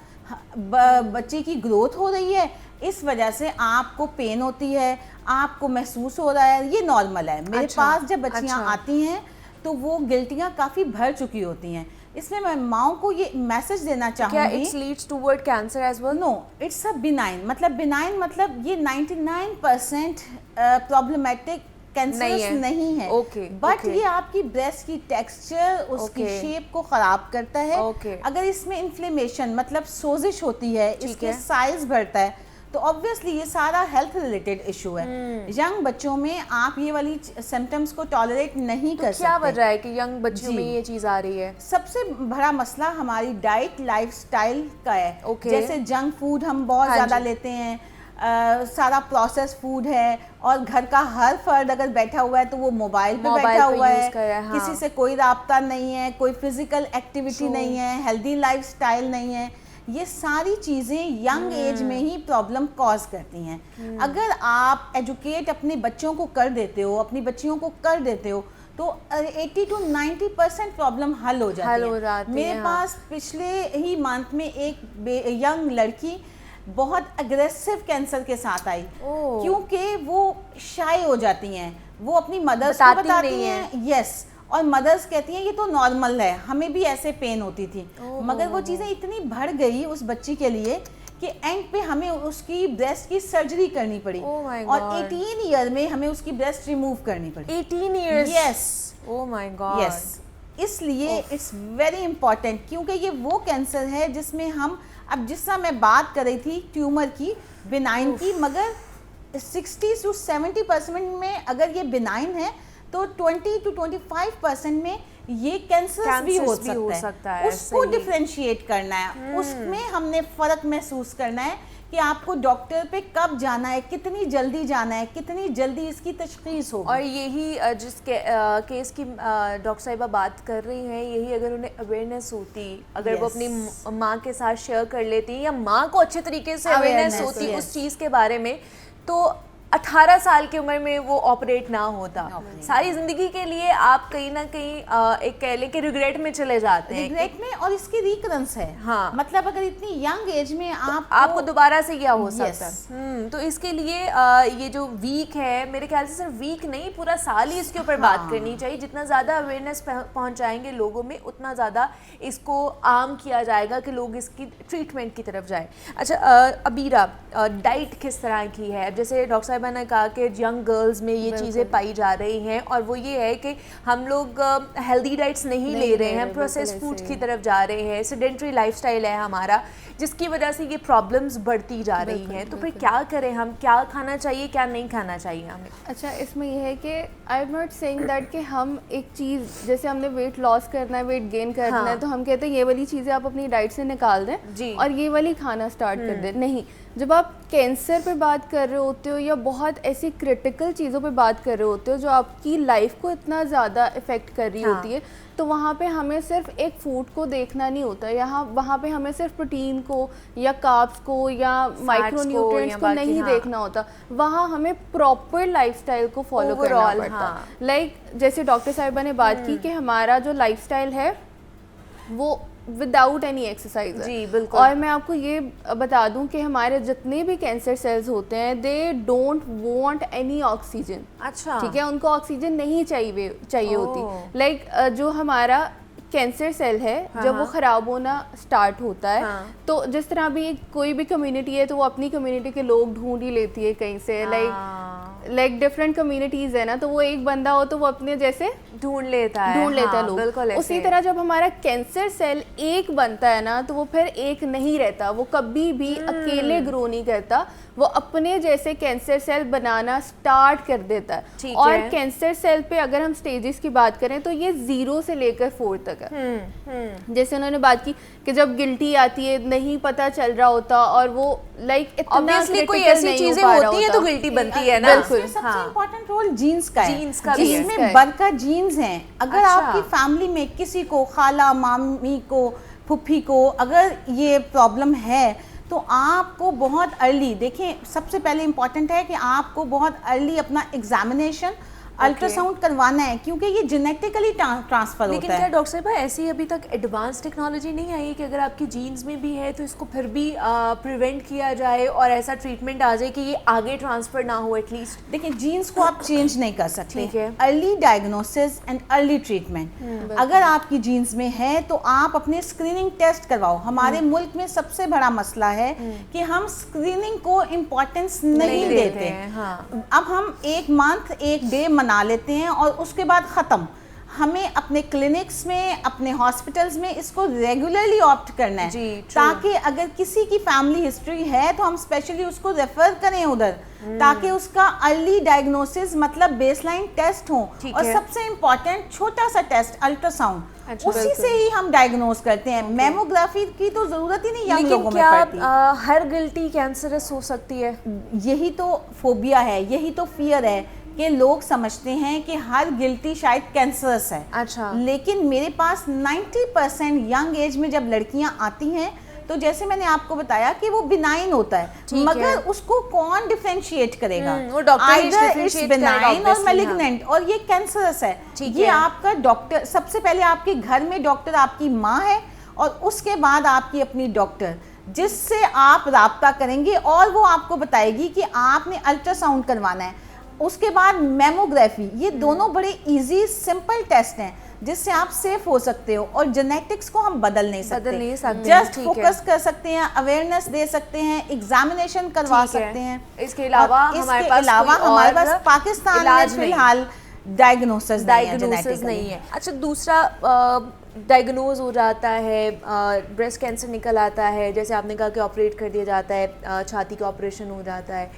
बच्चे की ग्रोथ हो रही है, इस वजह से आपको पेन होती है, आपको महसूस हो रहा है, ये नॉर्मल है। मेरे पास जब बच्चियां आती हैं तो वो गिल्टियां काफ़ी भर चुकी होती हैं। इसमें मैं माओ को ये मैसेज देना चाहूँगी, क्या it's leads toward cancer as well? No, it's a benign, मतलब ये 99% प्रॉब्लमेटिक कैंसर नहीं है, बट ये आपकी ब्रेस्ट की टेक्सचर, उसकी शेप को खराब करता है। अगर इसमें इन्फ्लेमेशन मतलब सोजिश होती है, इसके साइज बढ़ता है, तो ऑब्वियसली ये सारा हेल्थ रिलेटेड इशू है। यंग बच्चों में आप ये वाली सिम्टम्स को टॉलरेट नहीं कर सकते। क्या वजह है कि यंग बच्चों में ये चीज़ आ रही है? सबसे बड़ा मसला हमारी डाइट लाइफस्टाइल का है। जैसे जंक फूड हम बहुत ज़्यादा लेते हैं, सारा प्रोसेस फूड है, और घर का हर फर्द अगर बैठा हुआ है तो वो मोबाइल पे बैठा हुआ है, किसी से कोई राब्ता नहीं है, कोई फिजिकल एक्टिविटी नहीं है, हेल्दी लाइफस्टाइल नहीं है। ये सारी चीज़ें यंग एज में ही प्रॉब्लम कॉज करती हैं। अगर आप एजुकेट अपने बच्चों को कर देते हो, अपनी बच्चियों को कर देते हो, तो 80 to 90% प्रॉब्लम हल हो जाती है। मेरे पास पिछले ही मंथ में एक यंग लड़की बहुत अग्रेसिव कैंसर के साथ आई, क्योंकि वो शाय हो जाती हैं, वो अपनी मदर्स को बताती हैं, यस, और मदर्स कहती हैं ये तो नॉर्मल है, हमें भी ऐसे पेन होती थी। मगर वो चीज़ें इतनी बढ़ गई उस बच्ची के लिए कि एंड पे हमें उसकी ब्रेस्ट की सर्जरी करनी पड़ी, और 18 ईयर में हमें उसकी ब्रेस्ट रिमूव करनी पड़ी। 18 years? Yes. Oh my God. Yes, इसलिए इट्स वेरी इंपॉर्टेंट, क्योंकि ये वो कैंसर है जिसमें हम, अब जिसका मैं बात कर रही थी ट्यूमर की, बिनाइन की, मगर 60 to 70% में अगर ये बिनाइन है तो 20 to 25% में ये कैंसर भी हो सकता है। उसको डिफरेंशिएट करना है, उसमें हमने फ़र्क महसूस करना है कि आपको डॉक्टर पे कब जाना है, कितनी जल्दी जाना है, कितनी जल्दी इसकी तशख़ीस हो। और यही जिस केस की डॉक्टर साहिबा बात कर रही हैं, यही अगर उन्हें अवेयरनेस होती, अगर वो अपनी माँ के साथ शेयर कर लेती या माँ को अच्छे तरीके से अवेयरनेस होती उस चीज़ के बारे में, तो 18 साल की उम्र में वो ऑपरेट ना होता। सारी जिंदगी के लिए आप कहीं ना कहीं एक कह लें कि रिग्रेट में चले जाते हैं, रिग्रेट में, और इसकी रिकरेंस है। हाँ, मतलब अगर इतनी यंग एज में आपको दोबारा से क्या हो सकता है। तो इसके लिए ये जो वीक है, मेरे ख्याल से सिर्फ वीक नहीं, पूरा साल ही इसके ऊपर बात करनी चाहिए। जितना ज़्यादा अवेयरनेस पहुंचाएंगे लोगों में, उतना ज़्यादा इसको आम किया जाएगा कि लोग इसकी ट्रीटमेंट की तरफ जाएं। अच्छा अबीरा, डाइट किस तरह की है? जैसे डॉक्टर साहिबा ने कहा कि यंग गर्ल्स में ये चीज़ें पाई जा रही हैं, और वो ये है कि हम लोग हेल्दी डाइट्स नहीं ले रहे हैं, प्रोसेस्ड फूड की तरफ जा रहे हैं, सेडेंटरी लाइफस्टाइल है हमारा, जिसकी वजह से ये प्रॉब्लम्स बढ़ती जा रही हैं। तो फिर क्या करें हम? क्या खाना चाहिए, क्या नहीं खाना चाहिए हमें? अच्छा, इसमें यह है कि I am not saying that कि हम एक चीज़, जैसे हमने वेट लॉस करना है, वेट गेन करना है, तो हम कहते हैं ये वाली चीज़ें आप अपनी डाइट से निकाल दें और ये वाली खाना स्टार्ट कर दें। नहीं, जब आप कैंसर पे बात कर रहे होते हो या बहुत ऐसी क्रिटिकल चीज़ों पे बात कर रहे होते हो जो आपकी लाइफ को इतना ज़्यादा इफ़ेक्ट कर रही होती है, तो वहाँ पे हमें सिर्फ एक फूड को देखना नहीं होता, वहाँ पे हमें सिर्फ प्रोटीन को या कार्ब्स को या माइक्रोन्यूट्रिएंट्स को नहीं देखना होता, वहाँ हमें प्रॉपर लाइफस्टाइल को फॉलो करना पड़ता। लाइक जैसे डॉक्टर साहिबा ने बात की कि हमारा जो लाइफस्टाइल है वो विदाउट एनी एक्सरसाइज। जी बिल्कुल। और मैं आपको ये बता दूं कि हमारे जितने भी कैंसर सेल्स होते हैं, they don't want any oxygen. अच्छा, ठीक है, उनको ऑक्सीजन नहीं चाहिए होती। लाइक जो हमारा कैंसर सेल है, जब वो ख़राब होना स्टार्ट होता है, तो जिस तरह भी कोई भी कम्युनिटी है तो वो अपनी कम्युनिटी के लोग ढूंढ ही लेती है कहीं से। लाइक डिफरेंट कम्युनिटीज़ है ना, तो वो एक बंदा हो तो वो अपने जैसे ढूंढ लेता है लोग। बिल्कुल। उसी तरह जब हमारा कैंसर सेल एक बनता है ना, तो वो फिर एक नहीं रहता, वो कभी भी अकेले ग्रो नहीं करता, वो अपने जैसे कैंसर सेल बनाना स्टार्ट कर देता है। और कैंसर सेल पे अगर हम स्टेजेस की बात करें तो ये 0 से लेकर 4 तक है। जैसे उन्होंने बात की कि जब गिल्टी आती है, नहीं पता चल रहा होता, और वो लाइक इतना कोई ऐसी चीजें होती है तो गिल्टी बनती है ना। बिल्कुल। सबसे इम्पोर्टेंट रोल जीन्स का है, जिसमें बरका जीन्स हैं। अगर आपकी फैमिली में किसी को, खाला मामी को, फुफ्फी को अगर ये प्रॉब्लम है, तो आपको बहुत अर्ली, देखें सबसे पहले इम्पॉर्टेंट है कि आपको बहुत अर्ली अपना एग्जामिनेशन अल्ट्रासाउंड करवाना है, क्योंकि ये जेनेटिकली ट्रांसफर लेकिन होता है। क्या डॉक्टर साहब ऐसी अभी तक एडवांस टेक्नोलॉजी नहीं आई कि अगर आपकी जीन्स में भी है तो इसको फिर भी प्रिवेंट किया जाए और ऐसा ट्रीटमेंट आ जाए कि ये आगे ट्रांसफर ना हो एटलीस्ट? देखिए जीन्स को आप चेंज नहीं कर सकते। ठीक है। Early diagnosis and early treatment, अगर आपकी जीन्स में है तो आप अपने स्क्रीनिंग टेस्ट करवाओ। हमारे मुल्क में सबसे बड़ा मसला है कि हम स्क्रीनिंग को इम्पोर्टेंस नहीं देते हैं। हाँ। अब हम एक मंथ एक डे मना लेते हैं और उसके बाद ख़त्म। हमें अपने क्लिनिक्स में, अपने हॉस्पिटल्स में इसको रेगुलरली ऑप्ट करना है जी, ताकि अगर किसी की फैमिली हिस्ट्री है तो हम स्पेशली उसको रेफर करें उधर, ताकि उसका अर्ली डायग्नोसिस मतलब बेसलाइन टेस्ट हो। और सबसे इम्पॉर्टेंट छोटा सा टेस्ट अल्ट्रासाउंड, उसी से ही हम डायग्नोज करते हैं। मेमोग्राफी की तो जरूरत ही नहीं यंग लोगों में पड़ती। हर गिल्टी कैंसरस हो सकती है? यही तो फोबिया है, यही तो फियर है कि लोग समझते हैं कि हर गिल्टी शायद कैंसरस है। अच्छा। लेकिन मेरे पास 90% यंग एज में जब लड़कियां आती हैं तो जैसे मैंने आपको बताया कि वो बिनाइन होता है, मगर उसको कौन डिफरेंशिएट करेगा? वो डॉक्टर आइदर इट्स बिनाइन और मैलिग्नेंट, और ये कैंसरस है। ये आपका डॉक्टर, सबसे पहले आपके घर में डॉक्टर आपकी माँ है और उसके बाद आपकी अपनी डॉक्टर, जिससे आप राब्ता करेंगे और वो आपको बताएगी कि आपने अल्ट्रासाउंड करवाना है। उसके बाद मेमोग्राफी, ये दोनों बड़े इजी सिंपल टेस्ट हैं जिससे आप सेफ हो सकते हो। और जेनेटिक्स को हम बदल नहीं सकते, जस्ट फोकस कर सकते हैं, अवेयरनेस दे सकते हैं, एग्जामिनेशन करवा सकते हैं। इसके अलावा हमारे पास पाकिस्तान में फिलहाल डायग्नोसिस नहीं है। अच्छा, दूसरा डायग्नोज हो जाता है, ब्रेस्ट कैंसर निकल आता है, जैसे आपने कहा कि ऑपरेट कर दिया जाता है, छाती का ऑपरेशन हो जाता है,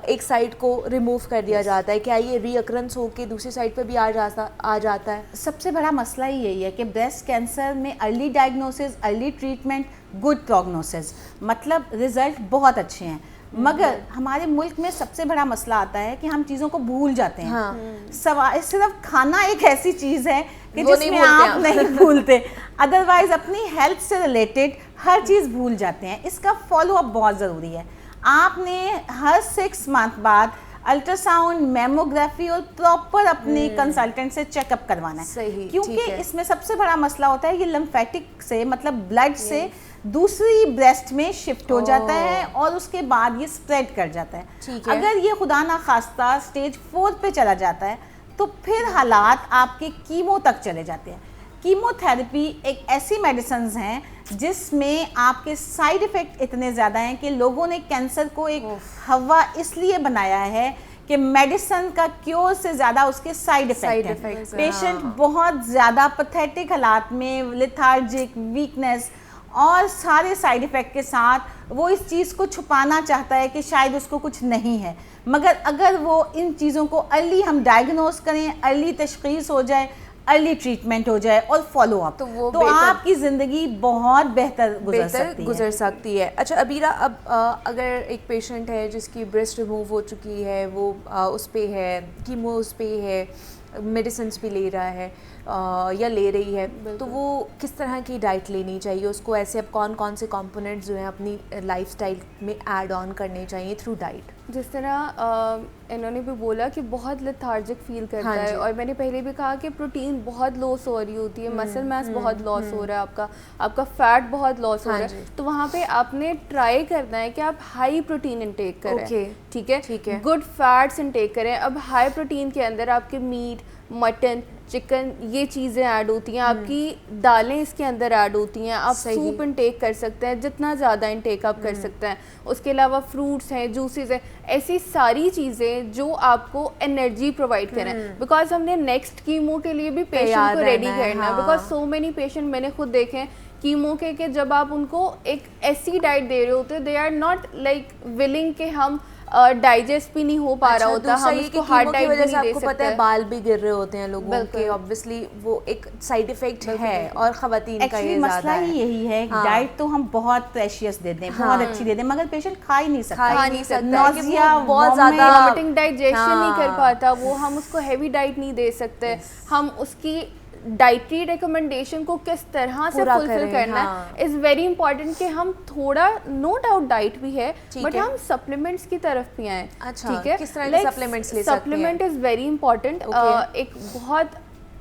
एक साइड को रिमूव कर दिया जाता है, क्या ये रीअकरेंस हो के दूसरी साइड पे भी आ जाता है? सबसे बड़ा मसला ही यही है कि ब्रेस्ट कैंसर में early diagnosis, early treatment, good prognosis, मतलब रिजल्ट बहुत अच्छे हैं। मगर हमारे मुल्क में सबसे बड़ा मसला आता है कि हम चीज़ों को भूल जाते हैं। हाँ। सिर्फ खाना एक ऐसी चीज़ है कि जिसमें आप नहीं भूलते, अदरवाइज अपनी हेल्थ से रिलेटेड हर चीज़ भूल जाते हैं। इसका फॉलो अप बहुत ज़रूरी है। आपने हर 6 मंथ बाद अल्ट्रासाउंड, मेमोग्राफी और प्रॉपर अपने कंसल्टेंट से चेकअप करवाना है। सही, क्योंकि इसमें सबसे बड़ा मसला होता है ये लिम्फेटिक से, मतलब ब्लड से दूसरी ब्रेस्ट में शिफ्ट हो जाता है और उसके बाद ये स्प्रेड कर जाता है। अगर ये खुदा ना खास्ता स्टेज 4 पे चला जाता है तो फिर हालात आपके कीमो तक चले जाते हैं। कीमोथेरेपी एक ऐसी मेडिसिन हैं जिसमें आपके साइड इफ़ेक्ट इतने ज़्यादा हैं कि लोगों ने कैंसर को एक हवा इसलिए बनाया है कि मेडिसिन का क्योर से ज़्यादा उसके साइड इफ़ेक्ट हैं। पेशेंट बहुत ज़्यादा पैथेटिक हालात में, लेथार्जिक, वीकनेस और सारे साइड इफ़ेक्ट के साथ वो इस चीज़ को छुपाना चाहता है कि शायद उसको कुछ नहीं है। मगर अगर वो इन चीज़ों को अर्ली हम डायग्नोस करें, अर्ली तशख़ीस हो जाए, अर्ली ट्रीटमेंट हो जाए और फॉलो अप, तो आपकी ज़िंदगी बहुत बेहतर गुजर सकती है। अच्छा अबीरा, अब अगर एक पेशेंट है जिसकी ब्रेस्ट रिमूव हो चुकी है, वो उस पे है, कीमो उस पे है, मेडिसिन भी ले रहा है या ले रही है, तो वो किस तरह की डाइट लेनी चाहिए उसको? ऐसे अब कौन कौन से कंपोनेंट्स जो हैं अपनी लाइफस्टाइल में ऐड ऑन करने चाहिए थ्रू डाइट? जिस तरह इन्होंने भी बोला कि बहुत लेथार्जिक फील करता है, और मैंने पहले भी कहा कि प्रोटीन बहुत लॉस हो रही होती है, मसल मास बहुत लॉस हो रहा है, आपका फैट बहुत लॉस हो रहा है, तो वहाँ पे आपने ट्राई करना है कि आप हाई प्रोटीन इंटेक करें। ठीक है, गुड फैट्स इंटेक करें। अब हाई प्रोटीन के अंदर आपके मीट, मटन, चिकन, ये चीज़ें ऐड होती हैं, आपकी दालें इसके अंदर ऐड होती हैं, आप सूप इंटेक कर सकते हैं, जितना ज़्यादा इंटेक आप कर सकते हैं। उसके अलावा फ्रूट्स हैं, जूसेस हैं, ऐसी सारी चीज़ें जो आपको एनर्जी प्रोवाइड करें, बिकॉज हमने नेक्स्ट कीमो के लिए भी पेशेंट को रेडी करना है। बिकॉज सो मेनी पेशेंट मैंने खुद देखे हैं कीमो के जब आप उनको एक ऐसी डाइट दे रहे होते, they are not like willing कि हम डाइजेस्ट भी नहीं हो पा रहा होता, हम इसको हार्ड डाइट भी नहीं दे सकते। आपको पता है बाल भी गिर रहे होते हैं लोगों के, ऑब्वियसली वो एक साइड इफेक्ट है, और खवातीन का ये मसला ही यही है। डाइट तो हम बहुत प्रेशियस दे दें, बहुत अच्छी दे दें, मगर पेशेंट खा ही नहीं सकता, नौजिया, बहुत ज्यादा वोमिटिंग, डाइजेशन नहीं कर पाता, वो हम उसको हैवी डाइट नहीं दे सकते, हम उसकी डाइटरी रिकमेंडेशन को किस तरह से फुलफिल करना है इज वेरी इंपॉर्टेंट कि हम थोड़ा, नो डाउट डाइट भी है बट हम सप्लीमेंट्स की तरफ भी आए। अच्छा, ठीक है, किस तरह के सप्लीमेंट्स ले सकते हैं? Supplement is very important. एक बहुत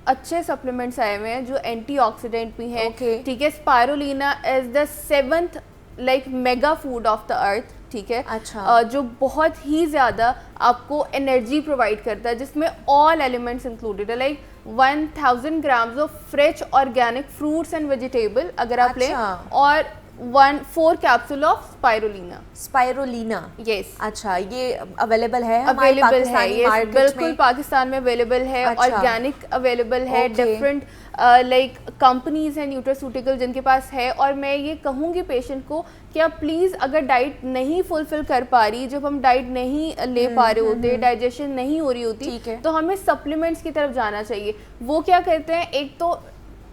अच्छे सप्लीमेंट्स आए हुए हैं जो एंटीऑक्सीडेंट भी हैं। ठीक है, spirulina is the 7th like mega food of the earth. ठीक है, अच्छा। जो बहुत ही ज़्यादा आपको एनर्जी प्रोवाइड करता है, जिसमें ऑल एलिमेंट्स इंक्लूडेड है, like 1000 grams of fresh organic fruits and vegetable अगर आप लें, और 4 capsule of spirulina. Spirulina, yes. अच्छा, ये अवेलेबल है अवेलेबल है, ये बिल्कुल पाकिस्तान में अवेलेबल है, अच्छा। ऑर्गेनिक अवेलेबल है, डिफरेंट लाइक कंपनीज हैं न्यूट्रास्यूटिकल जिनके पास है। और मैं ये कहूँगी पेशेंट को कि आप प्लीज़, अगर डाइट नहीं फुलफिल कर पा रही, जब हम डाइट नहीं ले पा रहे होते, डाइजेशन नहीं हो रही होती, तो हमें सप्लीमेंट्स की तरफ जाना चाहिए। वो क्या करते हैं, एक तो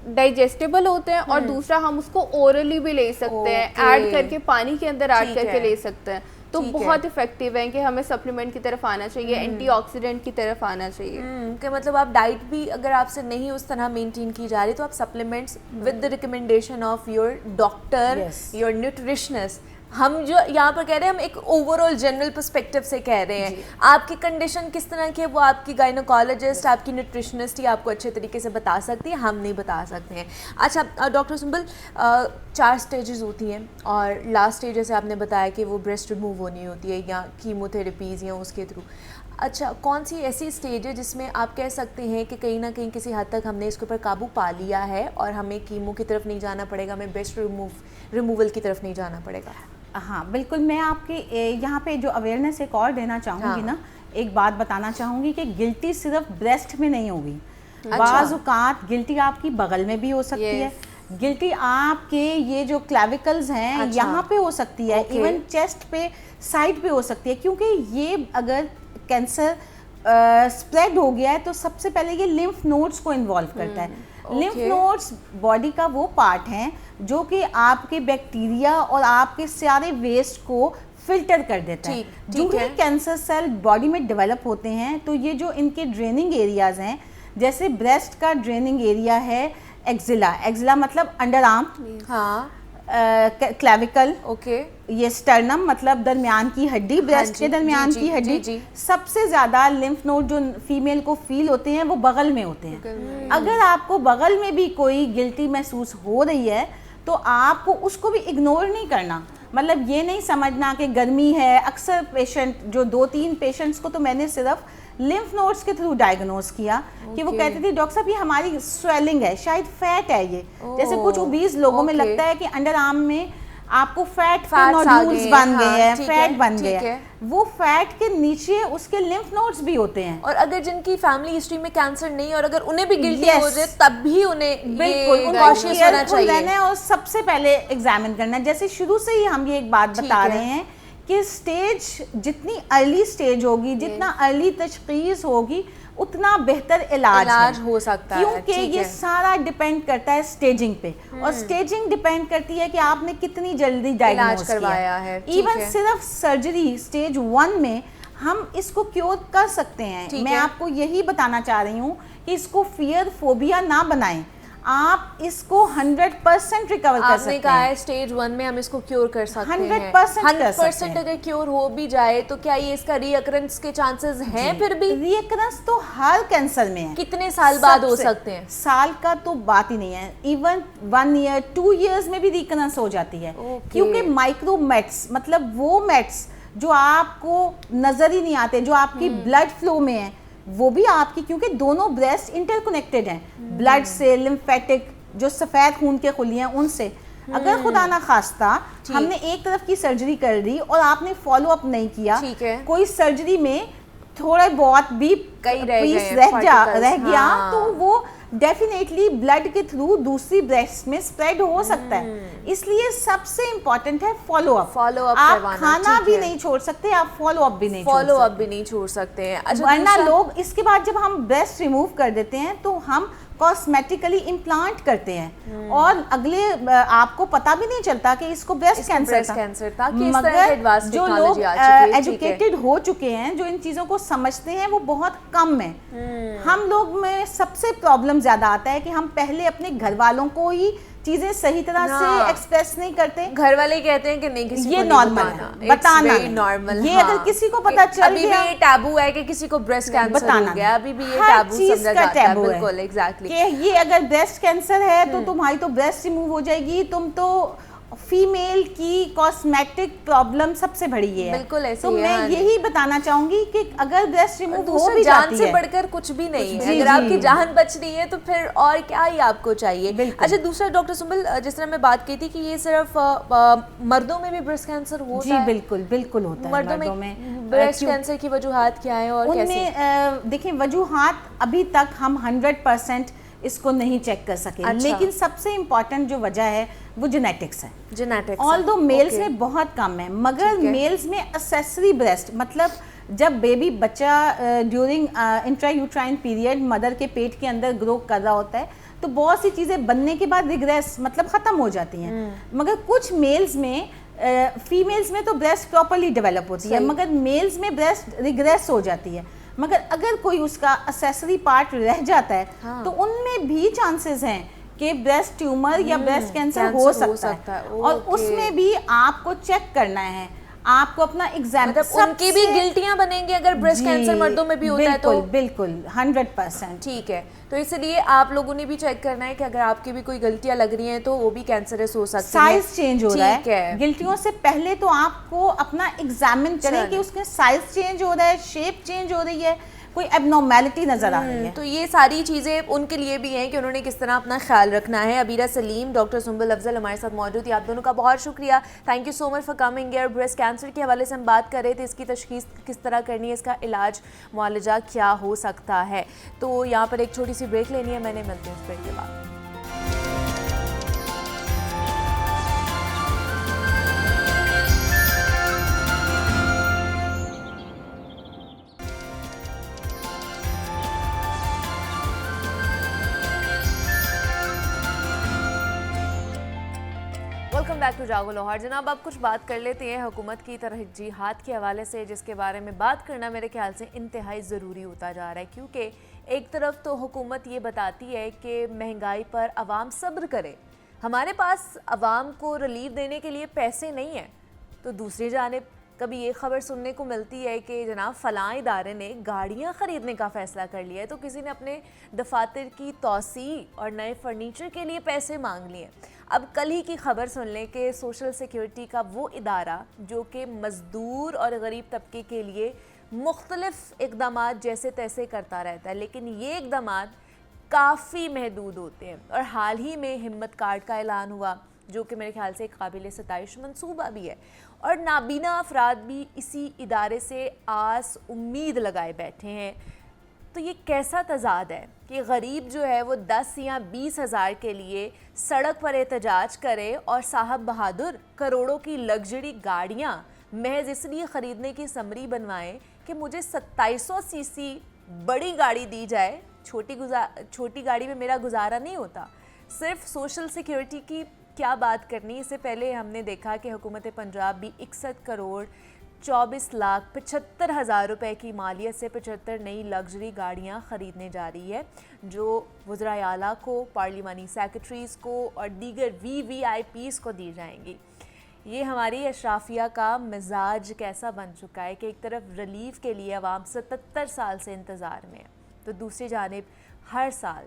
डाइजेस्टेबल होते हैं और दूसरा हम उसको ओरली भी ले सकते हैं, ऐड करके पानी के अंदर ऐड करके ले सकते हैं। तो बहुत इफेक्टिव है कि हमें सप्लीमेंट की तरफ आना चाहिए, एंटीऑक्सीडेंट की तरफ आना चाहिए। कि मतलब आप डाइट भी अगर आपसे नहीं उस तरह मेंटेन की जा रही तो आप supplements with the recommendation of your doctor, your nutritionist, हम जो यहाँ पर कह रहे हैं हम एक ओवरऑल जनरल पर्सपेक्टिव से कह रहे हैं। आपकी कंडीशन किस तरह की है वो आपकी गायनोकोलॉजिस्ट, आपकी न्यूट्रिशनिस्ट ही आपको अच्छे तरीके से बता सकती है, हम नहीं बता सकते हैं। अच्छा डॉक्टर सुंबल, 4 स्टेजेस होती हैं और लास्ट स्टेज जैसे आपने बताया कि वो ब्रेस्ट रिमूव होनी होती है या कीमोथेरेपीज़ या उसके थ्रू। अच्छा, कौन सी ऐसी स्टेज है जिसमें आप कह सकते हैं कि कहीं ना कहीं किसी हद तक हमने इसके ऊपर काबू पा लिया है और हमें कीमो की तरफ नहीं जाना पड़ेगा, हमें ब्रेस्ट रिमूवल की तरफ नहीं जाना पड़ेगा? हाँ बिल्कुल, मैं आपके यहाँ पे जो अवेयरनेस एक और देना चाहूँगी ना, एक बात बताना चाहूँगी कि गिल्टी सिर्फ ब्रेस्ट में नहीं होगी। बाज़ औक़ात गिल्टी आपकी बगल में भी हो सकती है, गिल्टी आपके ये जो क्लेविकल्स हैं यहाँ पे हो सकती है, इवन चेस्ट पे, साइड पे हो सकती है, क्योंकि ये अगर कैंसर स्प्रेड हो गया है तो सबसे पहले ये लिम्फ नोड्स को इन्वॉल्व करता है। लिम्फ नोड्स बॉडी का वो पार्ट हैं जो कि आपके बैक्टीरिया और आपके सारे वेस्ट को फिल्टर कर देता है। जो ही कैंसर सेल बॉडी में डेवलप होते हैं तो ये जो इनके ड्रेनिंग एरियाज हैं, जैसे ब्रेस्ट का ड्रेनिंग एरिया है एक्जिला, एक्जिला मतलब अंडर आर्म, हाँ, क्लेविकल, ये स्टर्नम मतलब दरमियान की हड्डी, ब्रेस्ट के दरमियान की हड्डी। सबसे ज़्यादा लिम्फ नोड जो फीमेल को फील होते हैं वो बगल में होते हैं। अगर आपको बगल में भी कोई गिल्टी महसूस हो रही है तो आपको उसको भी इग्नोर नहीं करना, मतलब ये नहीं समझना कि गर्मी है। अक्सर पेशेंट, जो 2-3 पेशेंट्स को तो मैंने सिर्फ लिम्फ नोड्स के थ्रू डायग्नोज किया कि वो कहते थे डॉक्टर साहब ये हमारी स्वेलिंग है, शायद फैट है ये। जैसे कुछ ओबीज लोगों में लगता है कि अंडर आर्म में आपको फैट नोड्यूल्स बन गए हैं, फैट बन गए हैं, वो फैट के नीचे उसके लिम्फ नोड्स भी होते हैं। और अगर जिनकी फैमिली हिस्ट्री में कैंसर नहीं और अगर उन्हें भी गिल्टी हो जाए तब भी उन्हें बिल्कुल कॉशियस होना चाहिए और सबसे पहले एग्जामिन करना। जैसे शुरू से ही हम ये एक बात बता रहे हैं कि स्टेज जितनी अर्ली स्टेज होगी, जितना अर्ली तशखीस होगी, उतना बेहतर इलाज हो सकता है, क्योंकि ये सारा डिपेंड करता है स्टेजिंग पे, और स्टेजिंग डिपेंड करती है कि आपने कितनी जल्दी डायग्नोज करवाया है। इवन सिर्फ सर्जरी स्टेज 1 में हम इसको क्योर कर सकते हैं। मैं आपको यही बताना चाह रही हूँ कि इसको फियर फोबिया ना बनाएं, आप इसको 100% रिकवर कर सकते हैं। आपने कहा है स्टेज 1 में हम इसको क्योर कर सकते हैं, 100% अगर क्योर हो भी जाए तो क्या ये इसका रीअकरेंस के चांसेस हैं? फिर भी रीअकरेंस तो हर कैंसर में है। कितने साल बाद हो सकते हैं? साल का तो बात ही नहीं है, इवन 1 ईयर 2 इयर्स में भी रीअकरेंस हो जाती है। क्योंकि माइक्रोमेट्स मतलब वो मेट्स जो आपको नजर ही नहीं आते, जो आपकी ब्लड फ्लो में है, वो भी आपकी, क्योंकि दोनों ब्रेस्ट इंटरकनेक्टेड हैं ब्लड से, लिम्फेटिक जो सफ़ेद खून के खुली हैं उनसे। अगर खुदा ना खास्ता हमने एक तरफ की सर्जरी कर दी और आपने फॉलो अप नहीं किया, कोई सर्जरी में थोड़े बहुत भी पीस रह गया तो वो डेफिनेटली ब्लड के थ्रू दूसरी ब्रेस्ट में स्प्रेड हो सकता है। इसलिए सबसे इम्पोर्टेंट है फॉलो अप। आप खाना भी नहीं छोड़ सकते, आप फॉलो अप भी नहीं छोड़ सकते हैं। वरना लोग इसके बाद जब हम ब्रेस्ट रिमूव कर देते हैं तो हम कॉस्मेटिकली इम्प्लांट करते हैं और अगले आपको पता भी नहीं चलता कि इसको ब्रेस्ट कैंसर था। मगर जो लोग एजुकेटेड हो चुके हैं, जो इन चीज़ों को समझते हैं, वो बहुत कम है। हम लोग में सबसे प्रॉब्लम ज़्यादा आता है कि हम पहले अपने घर वालों को ही चीजें सही तरह से एक्सप्रेस नहीं करते। घर वाले कहते हैं कि नहीं, किसी ये को नॉर्मल है, बताना नॉर्मल। ये अगर किसी को पता चल गया, अभी भी टैबू है कि किसी को ब्रेस्ट कैंसर हो गया, अभी भी ये टैबू समझा जाता है। बिल्कुल, एग्जैक्टली, कि ये अगर ब्रेस्ट कैंसर है तो तुम्हारी तो ब्रेस्ट रिमूव हो जाएगी, तुम तो फीमेल की कॉस्मेटिक प्रॉब्लम सबसे बड़ी है। बिल्कुल ऐसे तो मैं यही बताना चाहूंगी कि अगर ब्रेस्ट रिमूव हो भी जान जाती से है, बढ़कर कुछ भी नहीं है। अगर आपकी जान बच रही है तो फिर और क्या ही आपको चाहिए। अच्छा, दूसरा डॉक्टर सुंबल, जिस तरह मैं बात की थी कि ये सिर्फ मर्दों में भी ब्रेस्ट कैंसर होता है? बिल्कुल बिल्कुल होता है। मर्दों में ब्रेस्ट कैंसर की वजूहात क्या है और कैसे? देखिए, वजूहात अभी तक हम 100% इसको नहीं चेक कर सके। लेकिन सबसे इम्पॉर्टेंट जो वजह है वो जेनेटिक्स है। जेनेटिक्स, ऑल्दो मेल्स में बहुत कम है, मगर मेल्स में एक्सेसरी ब्रेस्ट, मतलब जब बेबी बच्चा ड्यूरिंग इंट्रायूट्राइन पीरियड मदर के पेट के अंदर ग्रो कर रहा होता है, तो बहुत सी चीज़ें बनने के बाद रिग्रेस, मतलब ख़त्म हो जाती हैं। मगर कुछ मेल्स में, फीमेल्स में तो ब्रेस्ट प्रॉपरली डेवलप होती है, मगर मेल्स में ब्रेस्ट रिग्रेस हो जाती है। मगर अगर कोई उसका एक्सेसरी पार्ट रह जाता है तो उनमें भी चांसेस हैं कि ब्रेस्ट ट्यूमर या ब्रेस्ट कैंसर हो सकता है। और उसमें भी आपको चेक करना है, आपको अपना एग्जाम, मतलब उनकी भी गिल्टियां बनेंगी अगर ब्रेस्ट कैंसर मर्दों में भी होता है तो? बिल्कुल 100%। ठीक है, तो इसलिए आप लोगों ने भी चेक करना है कि अगर आपकी भी कोई गलतियां लग रही हैं तो वो भी कैंसरस हो सकती है। साइज चेंज हो रहा है, गिल्टियों से पहले तो आपको अपना एग्जामिन करें कि उसके साइज चेंज हो रहा है, शेप चेंज हो रही है, कोई एबनॉर्मेलिटी नजर आ रही है। तो ये सारी चीज़ें उनके लिए भी हैं कि उन्होंने किस तरह अपना ख्याल रखना है। अबीरा सलीम, डॉक्टर सुंबल अफजल हमारे साथ मौजूद थी। आप दोनों का बहुत शुक्रिया, thank you so much for coming here. Breast cancer के हवाले से हम बात कर रहे थे, इसकी तशखीस किस तरह करनी है, इसका इलाज मुआलजा क्या हो सकता है। तो यहाँ पर एक छोटी सी ब्रेक लेनी है, मैंने मिलती हूँ इस ब्रेक के बाद। वेलकम बैक टू जागो लाहौर। जनाब, अब कुछ बात कर लेते हैं हुकूमत की तरजीहात के हवाले से, जिसके बारे में बात करना मेरे ख्याल से इंतहाई ज़रूरी होता जा रहा है। क्योंकि एक तरफ तो हुकूमत ये बताती है कि महंगाई पर आवाम सब्र करे, हमारे पास आवाम को रिलीफ देने के लिए पैसे नहीं हैं, तो दूसरी जानिब कभी ये खबर सुनने को मिलती है कि जनाब फ़लाँ इदारे ने गाड़ियाँ ख़रीदने का फ़ैसला कर लिया है, तो किसी ने अपने दफातर की तोसी और नए फर्नीचर के लिए पैसे मांग लिए। अब कल ही की खबर सुन लें कि सोशल सिक्योरिटी का वो इदारा जो कि मज़दूर और गरीब तबके के लिए मुख्तलिफ़ इक़दामात जैसे तैसे करता रहता है, लेकिन ये इक़दामात काफ़ी महदूद होते हैं। और हाल ही में हिम्मत कार्ड का ऐलान हुआ, जो कि मेरे ख्याल से एक काबिल सताइश मंसूबा भी है, और नाबीना अफराद भी इसी इदारे से आस उम्मीद लगाए बैठे हैं। तो ये कैसा तजाद है कि गरीब जो है वो 10 या 20 हज़ार के लिए सड़क पर एहतजाज करे और साहब बहादुर करोड़ों की लग्जरी गाड़ियाँ महज इसलिए ख़रीदने की समरी बनवाएं कि मुझे 2700 सीसी बड़ी गाड़ी दी जाए, छोटी गाड़ी में मेरा गुजारा नहीं होता। सिर्फ सोशल सिक्योरिटी की क्या बात करनी, इससे पहले हमने देखा कि हुकूमत पंजाब भी 61 करोड़ 24,75,000 रुपए की मालियत से 75 नई लग्जरी गाड़ियां ख़रीदने जा रही है, जो वज़राए आला को, पार्लिमानी सेक्रेटरीज़ को और दीगर VVIPs को दी जाएंगी। ये हमारी अशराफिया का मिजाज कैसा बन चुका है कि एक तरफ रिलीफ के लिए अवाम 77 साल से इंतज़ार में है, तो दूसरी जानिब हर साल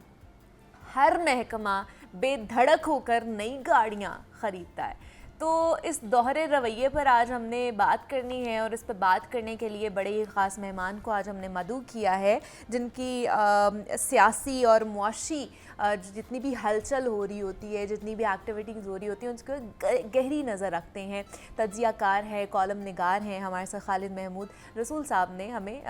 हर महकमा बेधड़क होकर नई गाड़ियाँ ख़रीदता है। तो इस दोहरे रवैये पर आज हमने बात करनी है, और इस पर बात करने के लिए बड़े ही ख़ास मेहमान को आज हमने मदऊ किया है, जिनकी सियासी और मुआशी जितनी भी हलचल हो रही होती है, जितनी भी एक्टिविटीज़ हो रही होती हैं, उसको गहरी नज़र रखते हैं। तज्ज़ियाकार है, कॉलम निगार हैं हमारे साथ खालिद महमूद रसूल साहब ने हमें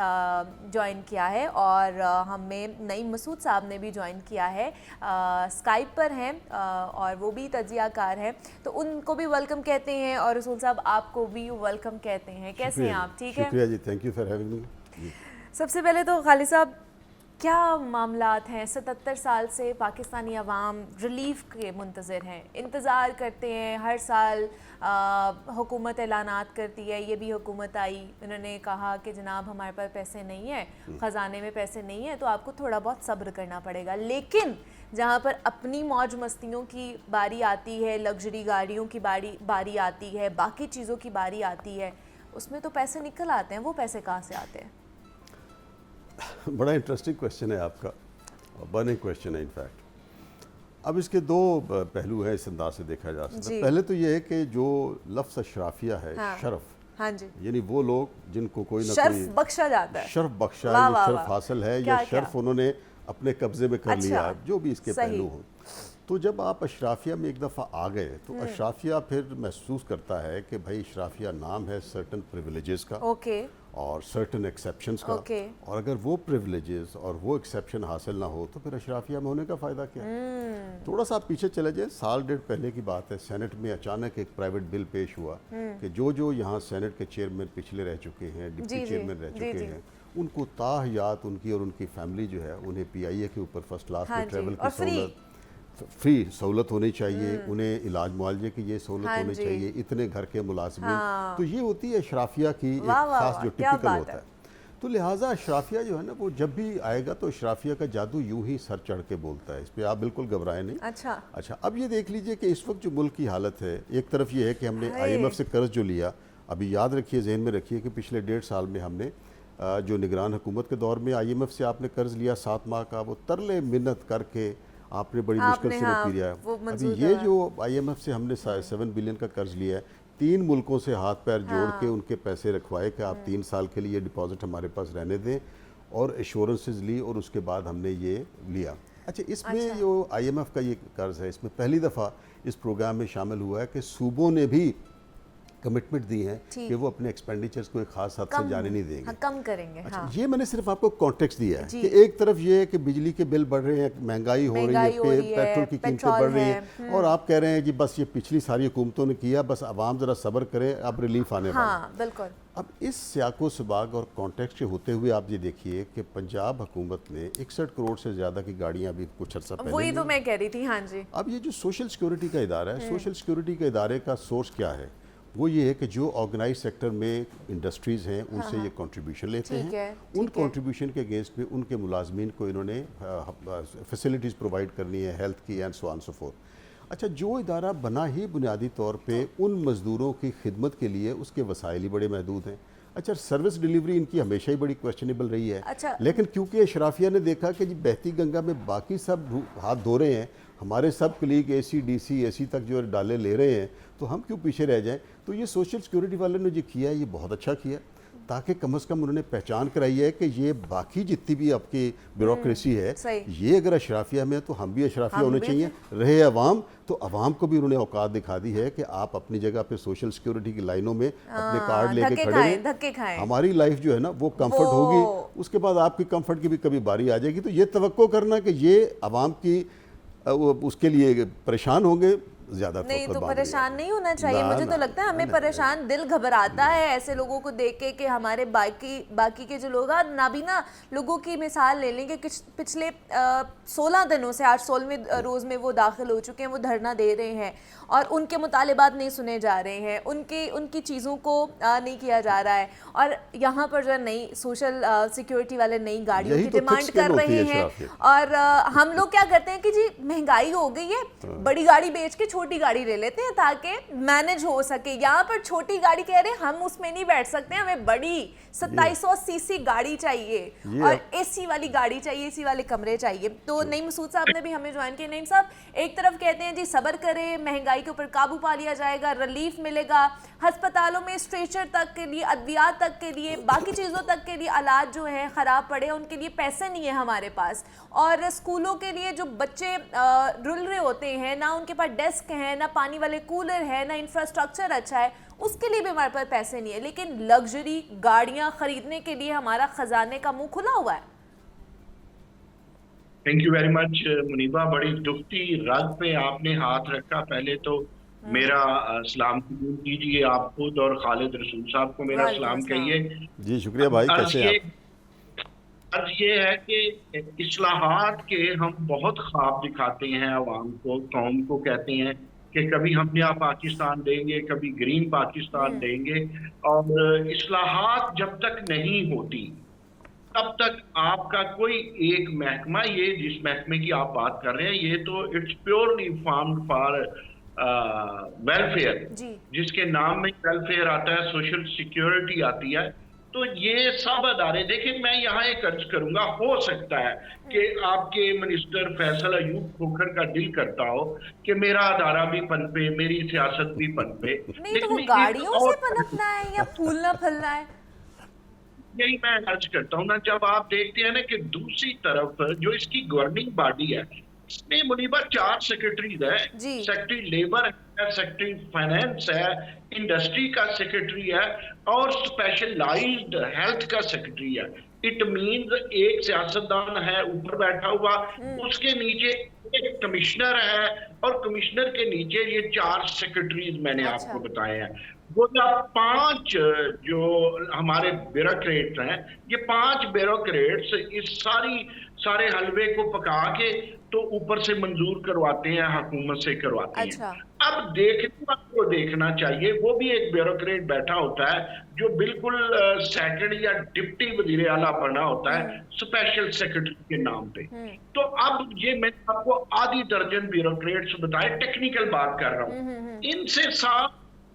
ज्वाइन किया है, और हमें नईम मसूद साहब ने भी ज्वाइन किया है, स्काइप पर हैं, और वो भी तज्ज़ियाकार हैं, तो उनको भी वेलकम कहते हैं, और रसूल साहब आपको भी वेलकम कहते हैं। कैसे हैं आप? ठीक है, शुक्रिया जी, thank you for having me. सबसे पहले तो खालिद साहब, क्या मामलात हैं? 77 साल से पाकिस्तानी अवाम रिलीफ के मुंतज़र हैं, इंतज़ार करते हैं। हर साल हुकूमत ऐलानात करती है, ये भी हुकूमत आई, उन्होंने कहा कि जनाब हमारे पास पैसे नहीं है, ख़जाने में पैसे नहीं है, तो आपको थोड़ा बहुत सब्र करना पड़ेगा। लेकिन जहाँ पर अपनी मौज मस्तियों की बारी आती है, लग्जरी गाड़ियों की बारी आती है, बाकी चीज़ों की बारी आती है, उसमें तो पैसे निकल आते हैं। वो पैसे कहाँ से आते हैं? बड़ा इंटरेस्टिंग क्वेश्चन है आपका, बर्निंग क्वेश्चन है इनफैक्ट। अब इसके दो पहलू हैं, इस अंदाज से देखा जा सकता है। पहले तो ये है कि जो लफ्ज़ अशराफिया है, शरफ, हाँ जी, यानी वो लोग जिनको कोई ना शर्फ कोई बख्शा जाता है, शर्फ बख्शा वाह, है, वाह, शर्फ वाह। हासिल है, क्या, या शर्फ उन्होंने अपने कब्जे में कर लिया, जो भी इसके सही। पहलू हों। तो जब आप अशराफिया में एक दफ़ा आ गए तो अशराफिया फिर महसूस करता है कि भाई अशराफिया नाम है सर्टन प्रिविलेजेस का ओके, और सर्टन एक्सेप्शंस का, और अगर वो प्रिविलेजेस और वो एक्सेप्शन हासिल ना हो तो फिर अशराफिया में होने का फ़ायदा क्या है? थोड़ा सा आप पीछे चले जाए, साल डेढ़ पहले की बात है, सेनेट में अचानक एक प्राइवेट बिल पेश हुआ कि जो यहाँ सेनेट के चेयरमैन पिछले रह चुके हैं, डिप्टी चेयरमैन रह चुके हैं, उनको ताहयात उनकी और उनकी फैमिली जो है उन्हें PIA के ऊपर फर्स्ट क्लास में ट्रैवल की सहूलत, फ्री सहूलत होनी चाहिए, उन्हें इलाज मुआवजे की ये सहूलत होनी चाहिए, इतने घर के मुलाजमिन। तो ये होती है अशराफिया की एक खास जो टिपिकल होता है। तो लिहाजा अशराफिया जो है ना, वो जब भी आएगा तो अशराफिया का जादू यूं ही सर चढ़ के बोलता है, इस पर आप बिल्कुल घबराएं नहीं। अच्छा, अब ये देख लीजिए कि इस वक्त जो मुल्क की हालत है, एक तरफ ये है कि हमने IMF से कर्ज जो लिया, अभी याद रखिए, जहन में रखिए कि पिछले 1.5 साल में हमने जो निगरान हुकूमत के दौर में IMF से आपने कर्ज लिया 7 माह का, वो तरले मिन्नत करके आपने बड़ी मुश्किल से वो किया है। अभी ये जो IMF से हमने 7 बिलियन का कर्ज लिया है, 3 मुल्कों से हाथ पैर जोड़ के उनके पैसे रखवाए कि आप 3 साल के लिए डिपॉजिट हमारे पास रहने दें, और एश्योरेंसेज ली, और उसके बाद हमने ये लिया। अच्छा, इसमें जो IMF का ये कर्ज है, इसमें पहली दफ़ा इस प्रोग्राम में शामिल हुआ है कि सूबों ने भी कमिटमेंट दी है कि वो अपने एक्सपेंडिचर्स को एक खास हद से जाने नहीं देंगे, कम करेंगे। अच्छा, ये मैंने सिर्फ आपको कॉन्टेक्स्ट दिया है कि एक तरफ ये है कि बिजली के बिल बढ़ रहे हैं, महंगाई हो रही है, पेट्रोल की कीमतें बढ़ रही हैं, और आप कह रहे हैं कि बस ये पिछली सारी हुकूमतों ने किया, बस आवाम ज़रा सब्र करें, अब रिलीफ आने वाला है। बिल्कुल। अब इस सियाको सबाग और कॉन्टेक्स्ट के होते हुए आप ये देखिए कि पंजाब हुकूमत ने 61 करोड़ से ज़्यादा की गाड़ियाँ अभी कुछ अर्सा पहले, वही तो मैं कह रही थी। हाँ जी। अब ये जो सोशल सिक्योरिटी का इदारा है, सोशल सिक्योरिटी के इदारे का सोर्स क्या है? वो ये है कि जो ऑर्गेनाइज सेक्टर में इंडस्ट्रीज़ हैं उनसे ये कंट्रीब्यूशन लेते हैं, उन कंट्रीब्यूशन के अगेंस्ट में उनके मुलाजमीन को इन्होंने फैसिलिटीज़ प्रोवाइड करनी है, हेल्थ की and so on so fourth. अच्छा, जो इदारा बना ही बुनियादी तौर पे उन मज़दूरों की खिदमत के लिए, उसके वसाइल ही बड़े महदूद हैं। अच्छा, सर्विस डिलीवरी इनकी हमेशा ही बड़ी क्वेश्चनेबल रही है। अच्छा, लेकिन क्योंकि अशराफिया ने देखा कि जी बहती गंगा में बाकी सब हाथ धो रहे हैं, हमारे सब कलीग AC DC AC तक जो डाले ले रहे हैं, तो हम क्यों पीछे रह जाएं? तो ये सोशल सिक्योरिटी वाले ने जो किया, ये बहुत अच्छा किया, ताकि कम से कम उन्होंने पहचान कराई है कि ये बाकी जितनी भी आपकी ब्यूरोक्रेसी है, ये अगर अशराफिया में है तो हम भी अशराफिया होने चाहिए। रहे अवाम, तो अवाम को भी उन्होंने औकात दिखा दी है कि आप अपनी जगह पे सोशल सिक्योरिटी की लाइनों में अपने कार्ड लेके खड़े हैं, हमारी लाइफ जो है ना वो कंफर्ट होगी, उसके बाद आपकी कंफर्ट की भी कभी बारी आ जाएगी। तो ये तवक्को करना कि ये अवाम की उसके लिए परेशान होंगे, ज़्यादा नहीं, तो परेशान नहीं होना चाहिए। मुझे तो लगता है हमें परेशान, दिल घबराता है ऐसे लोगों को देख के कि हमारे बाकी के जो लोग नाबीना लोगों की मिसाल ले लेंगे, पिछले 16 दिनों से, आज 16वें रोज़ में वो दाखिल हो चुके हैं, वो धरना दे रहे हैं और उनके मुतालिबात नहीं सुने जा रहे हैं, उनकी चीज़ों को नहीं किया जा रहा है। और यहाँ पर जो नई सोशल सिक्योरिटी वाले नई गाड़ियों की डिमांड कर रहे हैं, और हम लोग क्या करते हैं कि जी महंगाई हो गई है, बड़ी गाड़ी बेच के छोटी गाड़ी ले लेते हैं ताकि मैनेज हो सके। यहाँ पर छोटी गाड़ी कह रहे हैं हम उसमें नहीं बैठ सकते, हमें बड़ी 2700 सीसी गाड़ी चाहिए और AC वाली गाड़ी चाहिए, AC वाले कमरे चाहिए। तो नईम मसूद साहब ने भी हमें ज्वाइन किया। नईम साहब, एक तरफ कहते हैं जी सब्र करें, महंगाई के ऊपर काबू पा लिया जाएगा, रिलीफ मिलेगा, अस्पतालों में स्ट्रेचर तक के लिए, अद्वियात तक के लिए, बाकी चीज़ों तक के लिए आलात जो है ख़राब पड़े, उनके लिए पैसे नहीं है हमारे पास, और स्कूलों के लिए जो बच्चे रुल रहे होते हैं, ना उनके पास डेस्क है, ना पानी वाले कूलर है, ना इंफ्रास्ट्रक्चर अच्छा है, उसके लिए भी हमारे पास पैसे नहीं है। लेकिन लग्जरी गाड़ियां खरीदने के लिए हमारा खजाने का मुंह खुला हुआ है। Thank you very much Muniba, बड़ी दुखती रात पे आपने हाथ रखा। पहले तो मेरा सलाम कबूल कीजिए, आप खुद और खालिद रसूल साहब को मेरा सलाम कहिए। जी शुक्रिया भाई, कैसे हैं आप? अर्ज ये है कि इस्लाहात के हम बहुत ख्वाब दिखाते हैं अवाम को, कौम को कहते हैं कि कभी हम नया पाकिस्तान देंगे, कभी ग्रीन पाकिस्तान देंगे, और इस्लाहात जब तक नहीं होती तब तक आपका कोई एक महकमा, ये जिस महकमे की आप बात कर रहे हैं, ये तो it's purely farmed for welfare, जिसके नाम में वेलफेयर आता है, सोशल सिक्योरिटी आती है। तो ये सब अदारे, देखिए मैं यहाँ एक अर्ज करूंगा, हो सकता है कि आपके मिनिस्टर फैसल अयूब खोखर का दिल करता हो कि मेरा अदारा भी पनपे, मेरी सियासत भी पनपे, नहीं तो वो गाड़ियों से पनपना है या फूलना फलना है? यही मैं अर्ज करता हूँ ना, जब आप देखते हैं ना कि दूसरी तरफ जो इसकी गवर्निंग बॉडी है, इसमें मुनीबा 4 सेक्रेटरीज है, सेक्रेटरी लेबर है, सेक्रेटरी फाइनेंस है, इंडस्ट्री का सेक्रेटरी है और स्पेशलाइज्ड हेल्थ का सेक्रेटरी है। इट मींस एक सियासतदान है ऊपर बैठा हुआ, उसके नीचे एक कमिश्नर है और कमिश्नर के नीचे ये 4 सेक्रेटरीज मैंने आपको बताए हैं। वो 5 जो हमारे ब्यूरोक्रेट्स हैं, ये 5 ब्यूरोक्रेट्स इस सारे हलवे को पका के तो ऊपर से मंजूर करवाते हैं, हुकूमत से करवाते हैं। अब देखना चाहिए, वो भी एक ब्यूरोक्रेट बैठा होता है जो बिल्कुल सेकंड या डिप्टी वजीर आला बना होता है स्पेशल सेक्रेटरी के नाम पे। तो अब ये मैंने आपको आधी दर्जन ब्यूरोक्रेट्स बताए, टेक्निकल बात कर रहा हूँ, इनसे साफ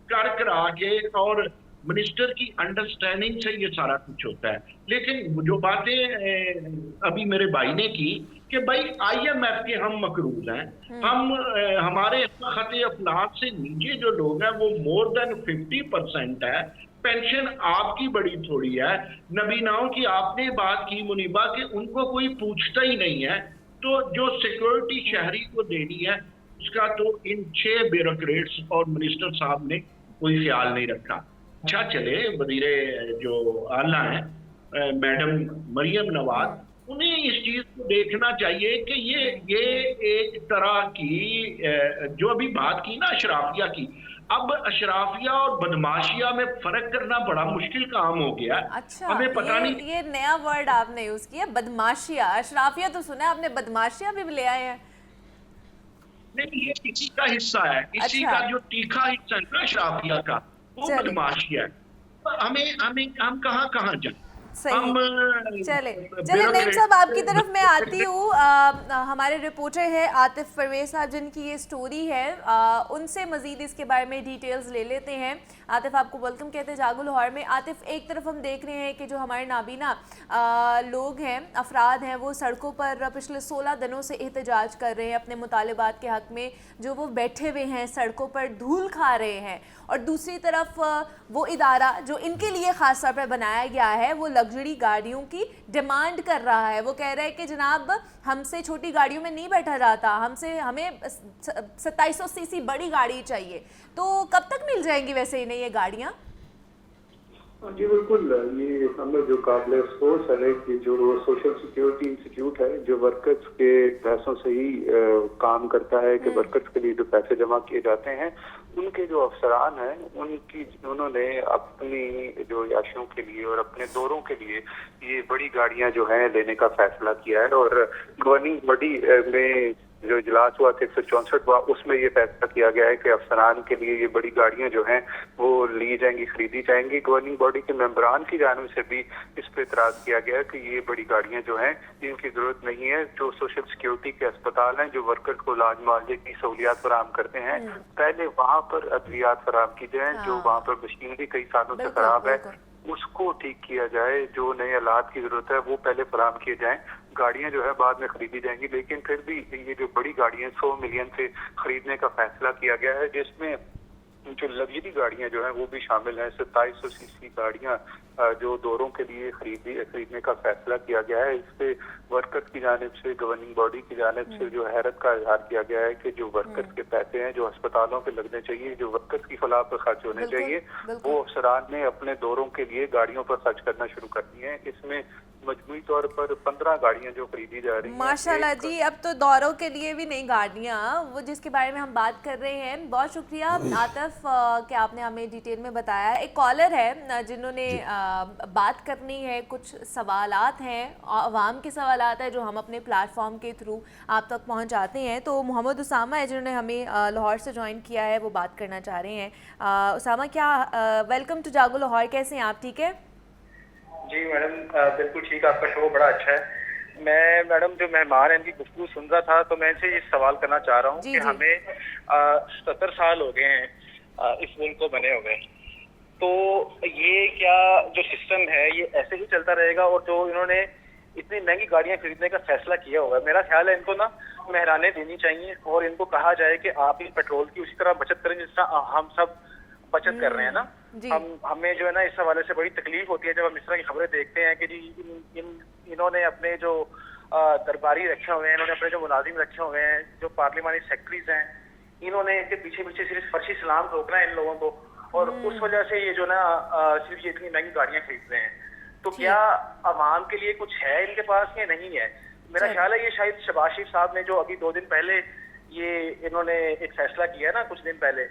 करा के और मिनिस्टर की अंडरस्टैंडिंग से ये सारा कुछ होता है। लेकिन जो बातें अभी मेरे भाई ने की कि भाई IMF के हम मकरूज हैं, हम हमारे खत अफलास से नीचे जो लोग हैं वो मोर देन 50% है, पेंशन आपकी बड़ी थोड़ी है, नबीनाओं की आपने बात की मुनीबा कि उनको कोई पूछता ही नहीं है, तो जो सिक्योरिटी शहरी को देनी है उसका तो इन 6 ब्यूरोक्रेट्स और मिनिस्टर साहब ने कोई ख्याल नहीं रखा। अच्छा चले, वजीरे जो आला हैं मैडम मरियम नवाज, उन्हें इस चीज को देखना चाहिए कि ये एक तरह की जो अभी बात की ना अशराफिया की, अब अशराफिया और बदमाशिया में फर्क करना बड़ा मुश्किल काम हो गया। अच्छा, हमें पता नहीं, ये नया वर्ड आपने यूज किया, बदमाशिया। अशराफिया तो सुना, आपने बदमाशिया भी ले आए हैं। नहीं, ये इसी का हिस्सा है, इसी का जो तीखा हिस्सा है ना अशराफिया का, वो बदमाशिया है। हम कहाँ जाए? चले नईम साहब, आपकी तरफ मैं आती हूँ। हमारे रिपोर्टर है आतिफ परवेज साहब जिनकी ये स्टोरी है, उनसे मजीद इसके बारे में डिटेल्स ले लेते हैं। आतिफ, आपको वेलकम कहते हैं जागो लाहौर में। आतिफ, एक तरफ हम देख रहे हैं कि जो हमारे नाबीना लोग हैं, अफराद हैं, वो सड़कों पर पिछले 16 दिनों से एहतजाज कर रहे हैं अपने मुतालिबात के हक़ में, जो वो बैठे हुए हैं सड़कों पर धूल खा रहे हैं। और दूसरी तरफ वो इदारा जो इनके लिए ख़ास तौर पर बनाया गया है वो लग्जरी गाड़ियों की डिमांड कर रहा है। वो कह रहा है कि जनाब हमसे छोटी गाड़ियों में नहीं बैठा जाता, हमें 2700 सीसी बड़ी गाड़ी चाहिए। तो कब तक मिल जाएंगी वैसे इन्हें ये गाड़ियाँ? जी बिल्कुल, ये हम लोग जो काबिल अफसोस है कि जो सोशल सिक्योरिटी इंस्टीट्यूट है जो वर्कर्स के पैसों से ही काम करता है कि वर्कर्स के लिए जो पैसे जमा किए जाते हैं, उनके जो अफसरान हैं उन्होंने अपनी जो याशियों के लिए और अपने दौरों के लिए ये बड़ी गाड़ियां जो हैं लेने का फैसला किया है। और गवर्निंग बॉडी में जो इजलास हुआ 164 हुआ, उसमें ये फैसला किया गया है कि अफसरान के लिए ये बड़ी गाड़ियां जो हैं वो ली जाएंगी, खरीदी जाएंगी। गवर्निंग बॉडी के मेंबरान की जानिब से भी इस पर इतराज किया गया है कि ये बड़ी गाड़ियां जो हैं इनकी जरूरत नहीं है। जो सोशल सिक्योरिटी के अस्पताल हैं जो वर्कर्स को इलाज मुआवजे की सहूलियात फराहम करते हैं, पहले वहाँ पर अद्वियात फराहम की जाए। जो वहाँ पर मशीनरी कई सालों से खराब है उसको ठीक किया जाए, जो नए आलात की जरूरत है वो पहले फराहम किए जाएं। गाड़ियां जो है बाद में खरीदी जाएंगी, लेकिन फिर भी ये जो बड़ी गाड़ियां 100 मिलियन से खरीदने का फैसला किया गया है, जिसमें जो लग्जरी गाड़ियां जो हैं वो भी शामिल हैं। 2700 सीसी गाड़ियां जो दौरों के लिए खरीदने का फैसला किया गया है। इस पे वर्कर्स की जानिब से, गवर्निंग बॉडी की जानिब से जो हैरत का इजहार किया गया है कि जो वर्कर्स के पैसे हैं जो अस्पतालों पे लगने चाहिए, जो वर्कर्स की फलाह पर खर्च होने चाहिए, वो अफसरान ने अपने दौरों के लिए गाड़ियों पर खर्च करना शुरू कर दिए हैं। इसमें मजमूई तौर पर 15 गाड़ियां जो खरीदी जा रही हैं। माशाल्लाह जी, अब तो दौरों के लिए भी नई गाड़ियां, वो जिसके बारे में हम बात कर रहे हैं। बहुत शुक्रिया आतिफ तरफ कि आपने हमें डिटेल में बताया। एक कॉलर है जिन्होंने बात करनी है, कुछ सवालात हैं, आवाम के सवालात हैं जो हम अपने प्लेटफॉर्म के थ्रू आप तक पहुंचाते हैं। तो मोहम्मद उसामा है जिन्होंने हमें लाहौर से ज्वाइन किया है, वो बात करना चाह रहे हैं। उसामा, क्या वेलकम टू जागो लाहौर, कैसे हैं आप? ठीक है जी मैडम, बिल्कुल ठीक, आपका शो बड़ा अच्छा है। मैं मैडम जो मेहमान है इनकी गुफ्तगू सुन रहा था तो मैं इनसे ये सवाल करना चाह रहा हूँ कि हमें 70 साल हो गए हैं इस मुल्क को बने हुए, तो ये क्या जो सिस्टम है ये ऐसे ही चलता रहेगा? और जो इन्होंने इतनी महंगी गाड़ियाँ खरीदने का फैसला किया हुआ है, मेरा ख्याल है इनको ना मेहराने देनी चाहिए और इनको कहा जाए कि आप ही पेट्रोल की उसी तरह बचत करें जिस तरह हम सब बचत कर रहे हैं ना। हमें जो है ना इस हवाले से बड़ी तकलीफ होती है जब हम इस तरह की खबरें देखते हैं कि जी इन्होंने अपने जो दरबारी रखे हुए हैं, इन्होंने अपने जो मुलाजिम रखे हुए हैं, जो पार्लिमानी सेक्रेटरीज हैं, इन्होंने इनके पीछे पीछे सिर्फ फर्शी सलाम ठोकना है इन लोगों को, और उस वजह से ये जो ना सिर्फ ये इतनी महंगी गाड़ियां खरीद रहे हैं। तो क्या अवाम के लिए कुछ है इनके पास या नहीं है? मेरा ख्याल है ये शायद शहबाज शरीफ साहब ने जो अभी 2 दिन पहले ये इन्होंने एक फैसला किया है ना कुछ दिन पहले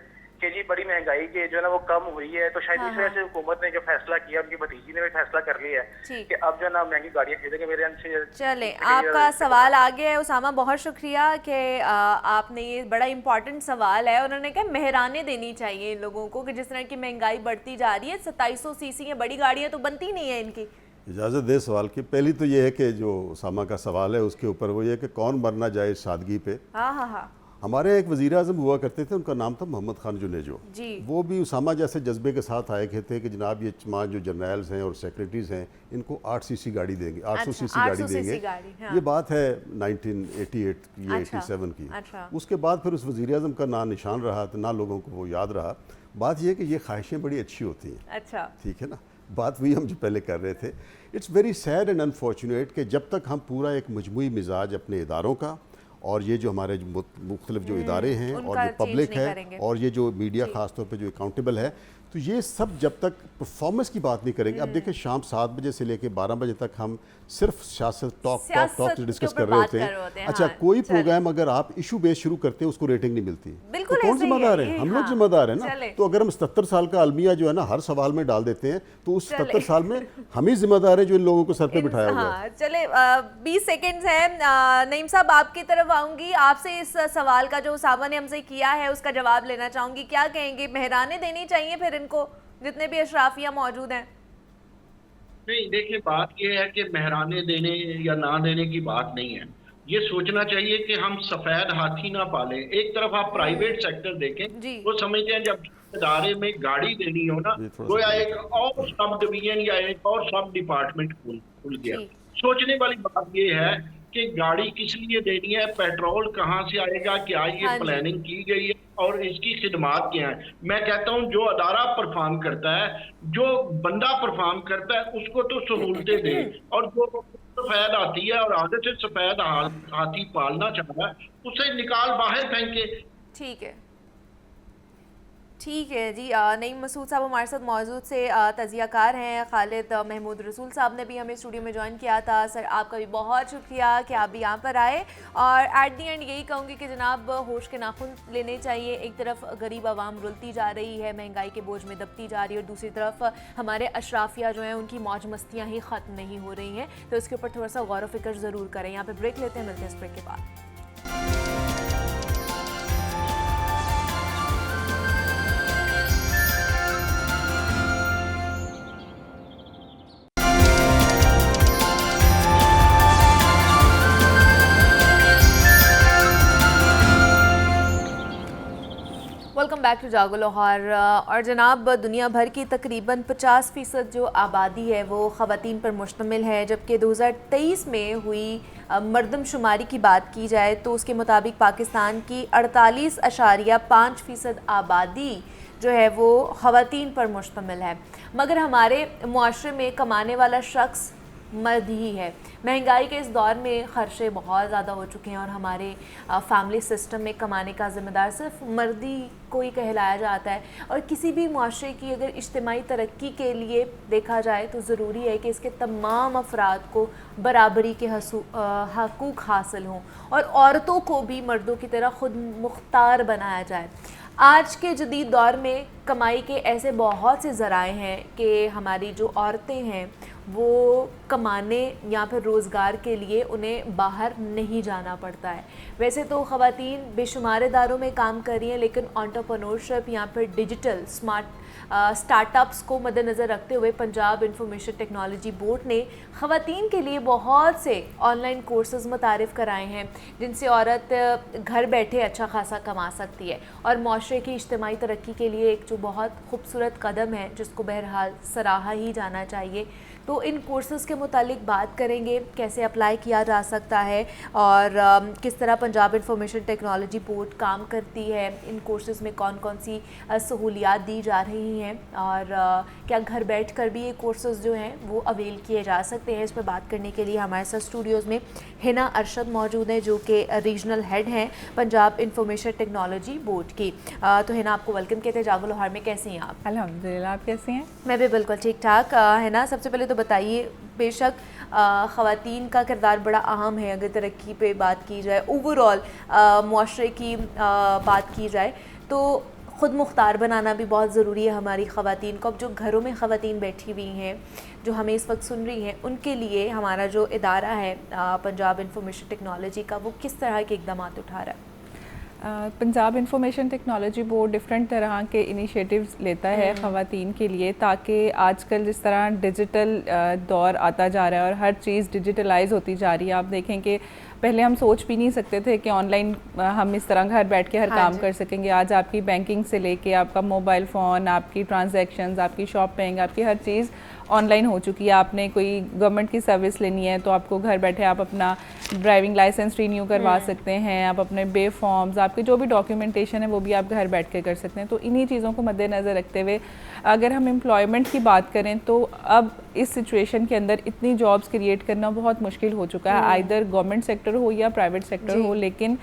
कि जी बड़ी महंगाई के जो है ना वो कम हुई है, तो शायद इस वजह से हुकूमत ने जो फैसला किया, उनकी भतीजी ने भी फैसला कर लिया है कि अब जो है ना महंगी गाड़ियाँ खरीदेंगे। मेरे से चले आपका सवाल आ गया है उसामा, बहुत शुक्रिया कि आपने ये बड़ा इम्पोर्टेंट सवाल है। उन्होंने कहा मेहराने देनी चाहिए इन लोगों को कि जिस तरह की महंगाई बढ़ती जा रही है, 2700 सीसी की बड़ी गाड़ियाँ तो बनती नहीं है इनकी। इजाज़त दे सवाल की। पहली तो ये है कि जो उसामा का सवाल है उसके ऊपर वो ये कि कौन मरना जाए सादगी पे। हाँ। हमारे एक वज़ीर आज़म हुआ करते थे, उनका नाम था मोहम्मद खान जुनेजो। वो भी उसामा जैसे जज्बे के साथ आए थे कि जनाब ये तमाम जो जर्नल्स हैं और सेक्रेटरीज़ हैं इनको 8 सीसी गाड़ी देंगे, 800 सीसी गाड़ी देंगे। ये बात है 1988 या 87 की। उसके बाद फिर उस वज़ीर आज़म का ना निशान रहा, ना लोगों को वो याद रहा। बात यह कि ये ख्वाहिशें बड़ी अच्छी होती हैं, ठीक है ना, बात वही हम जो पहले कर रहे थे। It's very sad and unfortunate कि जब तक हम पूरा एक मजमूई मिजाज अपने इदारों का और ये जो हमारे मुख्तलिफ जो इदारे हैं और जो पब्लिक है और ये जो मीडिया ख़ास तौर पे जो अकाउंटेबल है, तो ये सब जब तक परफॉर्मेंस की बात नहीं करेंगे। अब देखिए शाम 7 बजे से लेके 12 बजे तक हम सिर्फ सियासत टॉक डिस्कस कर रहे होते हैं। अच्छा, कोई प्रोग्राम अगर आप इशू बेस शुरू करते हैं उसको रेटिंग नहीं मिलती, तो कौन जिम्मेदार है? हम लोग जिम्मेदार है ना। तो अगर हम 77 साल का अलमिया जो है ना हर सवाल में डाल देते हैं तो उस 77 साल में हम ही जिम्मेदार है जो इन लोगों को सर पे बिठाया हुआ है। चले 20 सेकेंड है, नईम साहब आपकी तरफ आऊंगी। आपसे इस सवाल का जो उसामा ने हमसे किया है उसका जवाब लेना चाहूंगी। क्या कहेंगे, मेहराने देनी चाहिए फिर इनको जितने भी अशराफिया मौजूद हैं? नहीं, देखिए बात ये है कि मेहराने देने या ना देने की बात नहीं है। ये सोचना चाहिए कि हम सफेद हाथी ना पालें। एक तरफ आप प्राइवेट सेक्टर देखें, वो समझते हैं जब इदारे में गाड़ी देनी हो ना, गोया एक और सब डिवीजन या एक और सब डिपार्टमेंट खुल गया। सोचने वाली बात ये है कि गाड़ी किस लिए देनी है, पेट्रोल कहाँ से आएगा, क्या ये प्लानिंग की गई है और इसकी खिदमात क्या है। मैं कहता हूँ जो अदारा परफॉर्म करता है, जो बंदा परफॉर्म करता है उसको तो सहूलतें दे, और जो सफेद हाथी है और आदत से सफेद हाथी पालना चाह रहा है उसे निकाल बाहर फेंके। ठीक है जी। नईम मसूद साहब हमारे साथ मौजूद से तजियाकार हैं। खालिद महमूद रसूल साहब ने भी हमें स्टूडियो में ज्वाइन किया था। सर आपका भी बहुत शुक्रिया कि आप भी यहाँ पर आए। और एट दी एंड यही कहूँगी कि जनाब होश के नाखून लेने चाहिए। एक तरफ गरीब आवाम रुलती जा रही है, महंगाई के बोझ में दबती जा रही है, और दूसरी तरफ हमारे अशराफिया जो हैं उनकी मौज मस्तियाँ ही ख़त्म नहीं हो रही हैं। तो इसके ऊपर थोड़ा सा गौर व फिक्र ज़रूर करें। यहाँ पर ब्रेक लेते हैं, मिलते हैं इस ब्रेक के बाद। वेलकम बैक टू जागो लाहौर। और जनाब दुनिया भर की तकरीबन 50% जो आबादी है वो ख़वातीन पर मुश्तमिल है, जबकि 2023 में हुई मरदमशुमारी की बात की जाए तो उसके मुताबिक पाकिस्तान की 48.5% आबादी जो है वो ख़वातीन पर मुश्तमिल है। मगर हमारे मुआशरे में कमाने वाला शख्स मर्द ही है। महंगाई के इस दौर में खर्चे बहुत ज़्यादा हो चुके हैं और हमारे फैमिली सिस्टम में कमाने का ज़िम्मेदार सिर्फ मर्द ही को ही कहलाया जाता है। और किसी भी मुआशरे की अगर इज्तिमाई तरक्की के लिए देखा जाए तो ज़रूरी है कि इसके तमाम अफराद को बराबरी के हकूक़ हासिल हों और औरतों को भी मर्दों की तरह ख़ुद मुख्तार बनाया जाए। आज के जदीद दौर में कमाई के ऐसे बहुत से ज़राए हैं कि हमारी जो औरतें हैं वो कमाने या फिर रोज़गार के लिए उन्हें बाहर नहीं जाना पड़ता है। वैसे तो ख़वातीन बेशुमार इदारों में काम कर रही हैं, लेकिन एंटरप्रेन्योरशिप या फिर डिजिटल स्टार्टअप्स को मद्देनज़र रखते हुए पंजाब इंफॉर्मेशन टेक्नोलॉजी बोर्ड ने ख़वातीन के लिए बहुत से ऑनलाइन कोर्सेज़ मुतारिफ़ कराए हैं, जिनसे औरत घर बैठे अच्छा खासा कमा सकती है और माशरे की इज्तिमाई तरक्की के लिए एक जो बहुत खूबसूरत कदम है जिसको बहरहाल सराहा ही जाना चाहिए। तो इन कोर्सेज़ के मुतालिक बात करेंगे, कैसे अप्लाई किया जा सकता है और किस तरह पंजाब इंफॉर्मेशन टेक्नोलॉजी बोर्ड काम करती है, इन कोर्सेज़ में कौन कौन सी सहूलियात दी जा रही हैं और क्या घर बैठकर भी ये कोर्सेज़ जो हैं वो अवेल किए जा सकते हैं। इस पर बात करने के लिए हमारे साथ स्टूडियोज़ में हिना अरशद मौजूद हैं, जो कि रीजनल हेड हैं पंजाब इंफॉर्मेशन टेक्नोलॉजी बोर्ड की। तो हिना, आपको वेलकम कहते हैं जागो लाहौर में। कैसी हैं आप? अल्हम्दुलिल्लाह, आप कैसी हैं? मैं भी बिल्कुल ठीक ठाक। हिना, सबसे पहले तो बताइए, बेशक ख़वातीन का किरदार बड़ा अहम है अगर तरक्की पे बात की जाए, ओवरऑल मुआशरे की बात की जाए तो ख़ुद मुख्तार बनाना भी बहुत ज़रूरी है हमारी ख़वातीन को। अब जो घरों में ख़वातीन बैठी हुई हैं जो हमें इस वक्त सुन रही हैं, उनके लिए हमारा जो इदारा है पंजाब इंफॉर्मेशन टेक्नोलॉजी का, वो किस तरह के इक़दाम उठा रहा है? Punjab information technology board different तरह के इनिशिएटिव्स लेता है ख़वातीन के लिए, ताकि आजकल जिस तरह डिजिटल दौर आता जा रहा है और हर चीज़ डिजिटलाइज होती जा रही है। आप देखें कि पहले हम सोच भी नहीं सकते थे कि ऑनलाइन हम इस तरह घर बैठ के हर काम कर सकेंगे। आज आपकी बैंकिंग से लेके आपका मोबाइल फ़ोन, आपकी ट्रांजैक्शंस, आपकी शॉपिंग, आपकी हर चीज़ ऑनलाइन हो चुकी है। आपने कोई गवर्नमेंट की सर्विस लेनी है तो आपको घर बैठे आप अपना ड्राइविंग लाइसेंस रीन्यू करवा सकते हैं, आप अपने बे फॉर्म्स, आपके जो भी डॉक्यूमेंटेशन है वो भी आप घर बैठ के कर सकते हैं। तो इन्हीं चीज़ों को मद्देनज़र रखते हुए अगर हम एम्प्लॉयमेंट की बात करें तो अब इस सिचुएशन के अंदर इतनी जॉब्स क्रिएट करना बहुत मुश्किल हो चुका है, आइदर गवर्नमेंट सेक्टर हो या प्राइवेट सेक्टर हो। लेकिन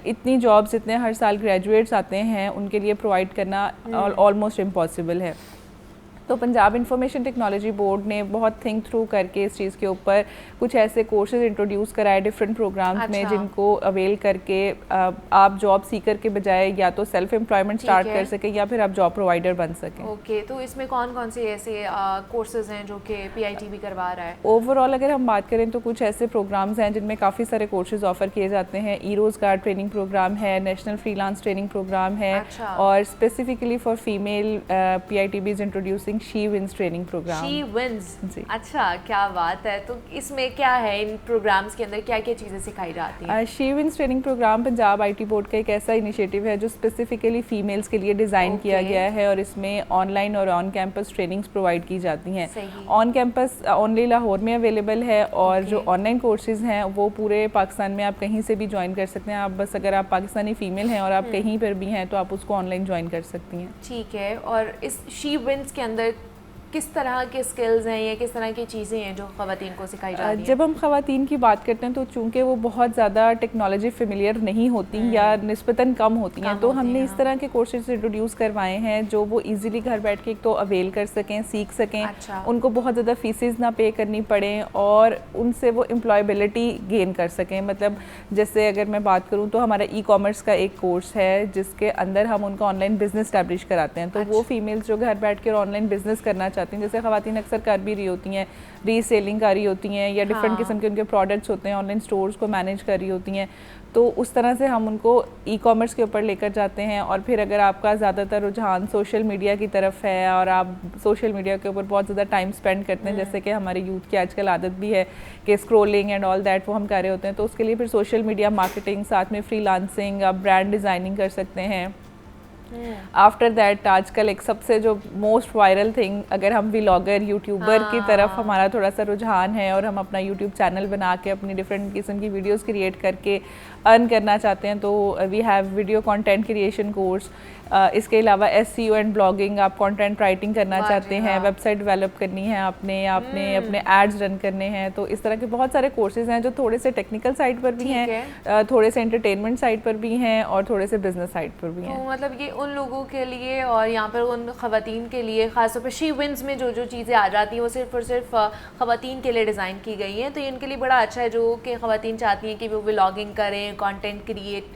इतनी जॉब्स, इतने हर साल ग्रेजुएट्स आते हैं, उनके लिए प्रोवाइड करना ऑलमोस्ट इम्पॉसिबल है। तो पंजाब इंफॉर्मेशन टेक्नोलॉजी बोर्ड ने बहुत थिंक थ्रू करके इस चीज़ के ऊपर कुछ ऐसे कोर्सेज इंट्रोड्यूस कराए डिफरेंट प्रोग्राम्स में, जिनको अवेल करके आप जॉब सीकर के बजाय या तो सेल्फ एम्प्लॉयमेंट स्टार्ट कर सकें या फिर आप जॉब प्रोवाइडर बन सकें। ओके, तो इसमें कौन कौन से ऐसे कोर्सेज हैं जो कि PITB करवा रहा है? ओवरऑल अगर हम बात करें तो कुछ ऐसे प्रोग्राम्स हैं जिनमें काफ़ी सारे कोर्सेज ऑफर किए जाते हैं। रोज़गार ट्रेनिंग प्रोग्राम है, नेशनल फ्रीलांस ट्रेनिंग प्रोग्राम है, और specifically for female PITB is introducing she wins training program. She wins, अच्छा, क्या बात है। तो इसमें क्या है, इन प्रोग्राम्स के अंदर क्या क्या चीज़ें सिखाई जाती हैं? She wins training program Punjab IT board का एक ऐसा इनिशिएटिव है जो स्पेसिफिकली फ़ीमेल्स के लिए डिज़ाइन किया गया है, और इसमें ऑनलाइन और ऑन कैंपस ट्रेनिंग्स प्रोवाइड की जाती हैं। ऑन कैंपस ओनली लाहौर में अवेलेबल है, और जो ऑनलाइन कोर्सेज़ हैं वो पूरे पाकिस्तान में आप कहीं से भी ज्वाइन कर सकते हैं। आप बस अगर आप पाकिस्तानी फ़ीमेल हैं और आप कहीं पर भी हैं तो आप उसको ऑनलाइन ज्वाइन कर सकती हैं। ठीक है, और इस शी विंस के अंदर किस तरह के स्किल्स हैं या किस तरह की चीज़ें हैं जो ख़वातीन को सिखाई जाती हैं? जब हम ख़वातीन की बात करते हैं तो चूँकि वो बहुत ज़्यादा टेक्नोलॉजी फेमिलियर नहीं होती या निस्बतन कम होती हैं, तो हमने इस तरह के कोर्सेज इंट्रोड्यूस करवाए हैं जो वो इजीली घर बैठ के एक तो अवेल कर सकें, सीख सकें, उनको बहुत ज़्यादा फीसेस ना पे करनी पड़े और उनसे वो एम्प्लॉयबिलिटी गेन कर सकें। मतलब जैसे अगर मैं बात करूँ तो हमारा ई-कॉमर्स का एक कोर्स है जिसके अंदर हम उनको ऑनलाइन बिज़नेस स्टैब्लिश कराते हैं। तो वो फीमेल्स जो घर बैठ के ऑनलाइन बिज़नेस करना चाहती हैं, जैसे ख़वातीन अक्सर कर भी रही होती हैं, रीसेलिंग कर रही होती हैं या डिफरेंट किस्म के उनके प्रोडक्ट्स होते हैं, ऑनलाइन स्टोर्स को मैनेज कर रही होती हैं, तो उस तरह से हम उनको ई-कॉमर्स के ऊपर लेकर जाते हैं। और फिर अगर आपका ज़्यादातर रुझान सोशल मीडिया की तरफ है और आप सोशल मीडिया के ऊपर बहुत ज़्यादा टाइम स्पेंड करते हैं, जैसे कि हमारे यूथ की आजकल आदत भी है कि स्क्रॉलिंग एंड ऑल दैट वो हम कर रहे होते हैं, तो उसके लिए फिर सोशल मीडिया मार्केटिंग, साथ में फ्रीलांसिंग, आप ब्रांड डिज़ाइनिंग कर सकते हैं। आफ्टर दैट आजकल एक सबसे जो मोस्ट वायरल थिंग, अगर हम व्लॉगर यूट्यूबर की तरफ हमारा थोड़ा सा रुझान है और हम अपना यूट्यूब चैनल बना के अपनी डिफरेंट किस्म की वीडियोस क्रिएट करके अर्न करना चाहते हैं, तो we have video content creation course. इसके अलावा SEO एंड ब्लॉगिंग, आप कंटेंट राइटिंग करना चाहते हैं, वेबसाइट डेवलप करनी है आपने अपने एड्स रन करने हैं, तो इस तरह के बहुत सारे कोर्सेज हैं जो थोड़े से टेक्निकल साइड पर भी हैं, थोड़े से एंटरटेनमेंट साइड पर भी हैं और थोड़े से बिजनेस साइड पर भी हैं। तो मतलब ये उन लोगों के लिए और यहाँ पर उन ख़वातीन के लिए, ख़ासतौर पर शी विंस में जो जो चीज़ें आ जाती हैं वो सिर्फ और सिर्फ ख़वातीन के लिए डिज़ाइन की गई हैं। तो ये इनके लिए बड़ा अच्छा है जो कि ख़वातीन चाहती हैं कि वो व्लॉगिंग करें, हैं, कंटेंट क्रिएट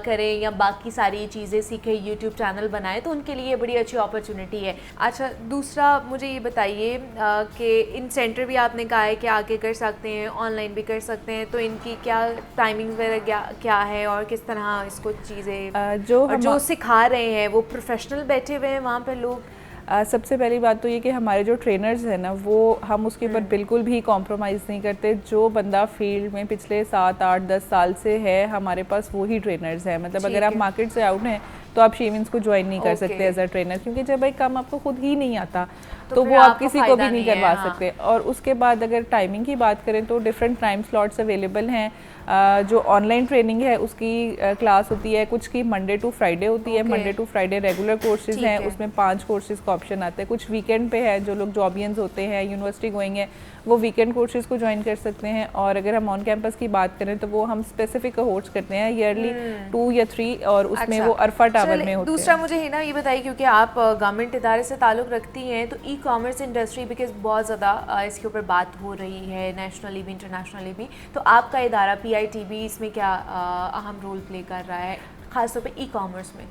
करें या बाकी सारी चीज़ें सीखें, यूट्यूब चैनल बनाएं, तो उनके लिए बड़ी अच्छी अपॉर्चुनिटी है। अच्छा, दूसरा मुझे ये बताइए कि इन सेंटर भी आपने कहा है कि आके कर सकते हैं, ऑनलाइन भी कर सकते हैं, तो इनकी क्या टाइमिंग वगैरह क्या है और किस तरह इसको चीज़ें जो सिखा रहे हैं वो प्रोफेशनल बैठे हुए हैं वहाँ पे लोग? सबसे पहली बात तो ये कि हमारे जो ट्रेनर्स हैं ना, वो हम उसके ऊपर बिल्कुल भी कॉम्प्रोमाइज़ नहीं करते। जो बंदा फील्ड में पिछले 7, 8, 10 साल से है, हमारे पास वही ट्रेनर्स हैं। मतलब अगर आप मार्केट से आउट हैं तो आप शेविंग्स को ज्वाइन नहीं कर सकते एज अ ट्रेनर, क्योंकि जब एक काम आपको खुद ही नहीं आता तो वो आप किसी को भी नहीं करवा सकते। और उसके बाद अगर टाइमिंग की बात करें तो डिफरेंट टाइम स्लॉट्स अवेलेबल हैं। जो ऑनलाइन ट्रेनिंग है उसकी क्लास होती है, कुछ की मंडे टू फ्राइडे होती है। Monday to Friday regular courses हैं, उसमें 5 कोर्सेज का ऑप्शन आता है। कुछ वीकेंड पे है, जो लोग जॉबियंस होते हैं, यूनिवर्सिटी गोइंग है, वो वीकेंड कोर्सेज को ज्वाइन कर सकते हैं। और अगर हम ऑन कैंपस की बात करें तो वो हम स्पेसिफिक कोर्स करते हैं ईयरली 2 या 3, और उसमें वो अरफा टावर में होते हैं। दूसरा मुझे है ना ये बताइए, क्योंकि आप गवर्नमेंट इदारे से ताल्लुक़ रखती हैं, तो ई कॉमर्स इंडस्ट्री बिकॉज बहुत ज़्यादा इसके ऊपर बात हो रही है नेशनली भी इंटरनेशनली भी, तो आपका इदारा PITB इसमें क्या अहम रोल प्ले कर रहा है ख़ासतौर पे ई कॉमर्स में?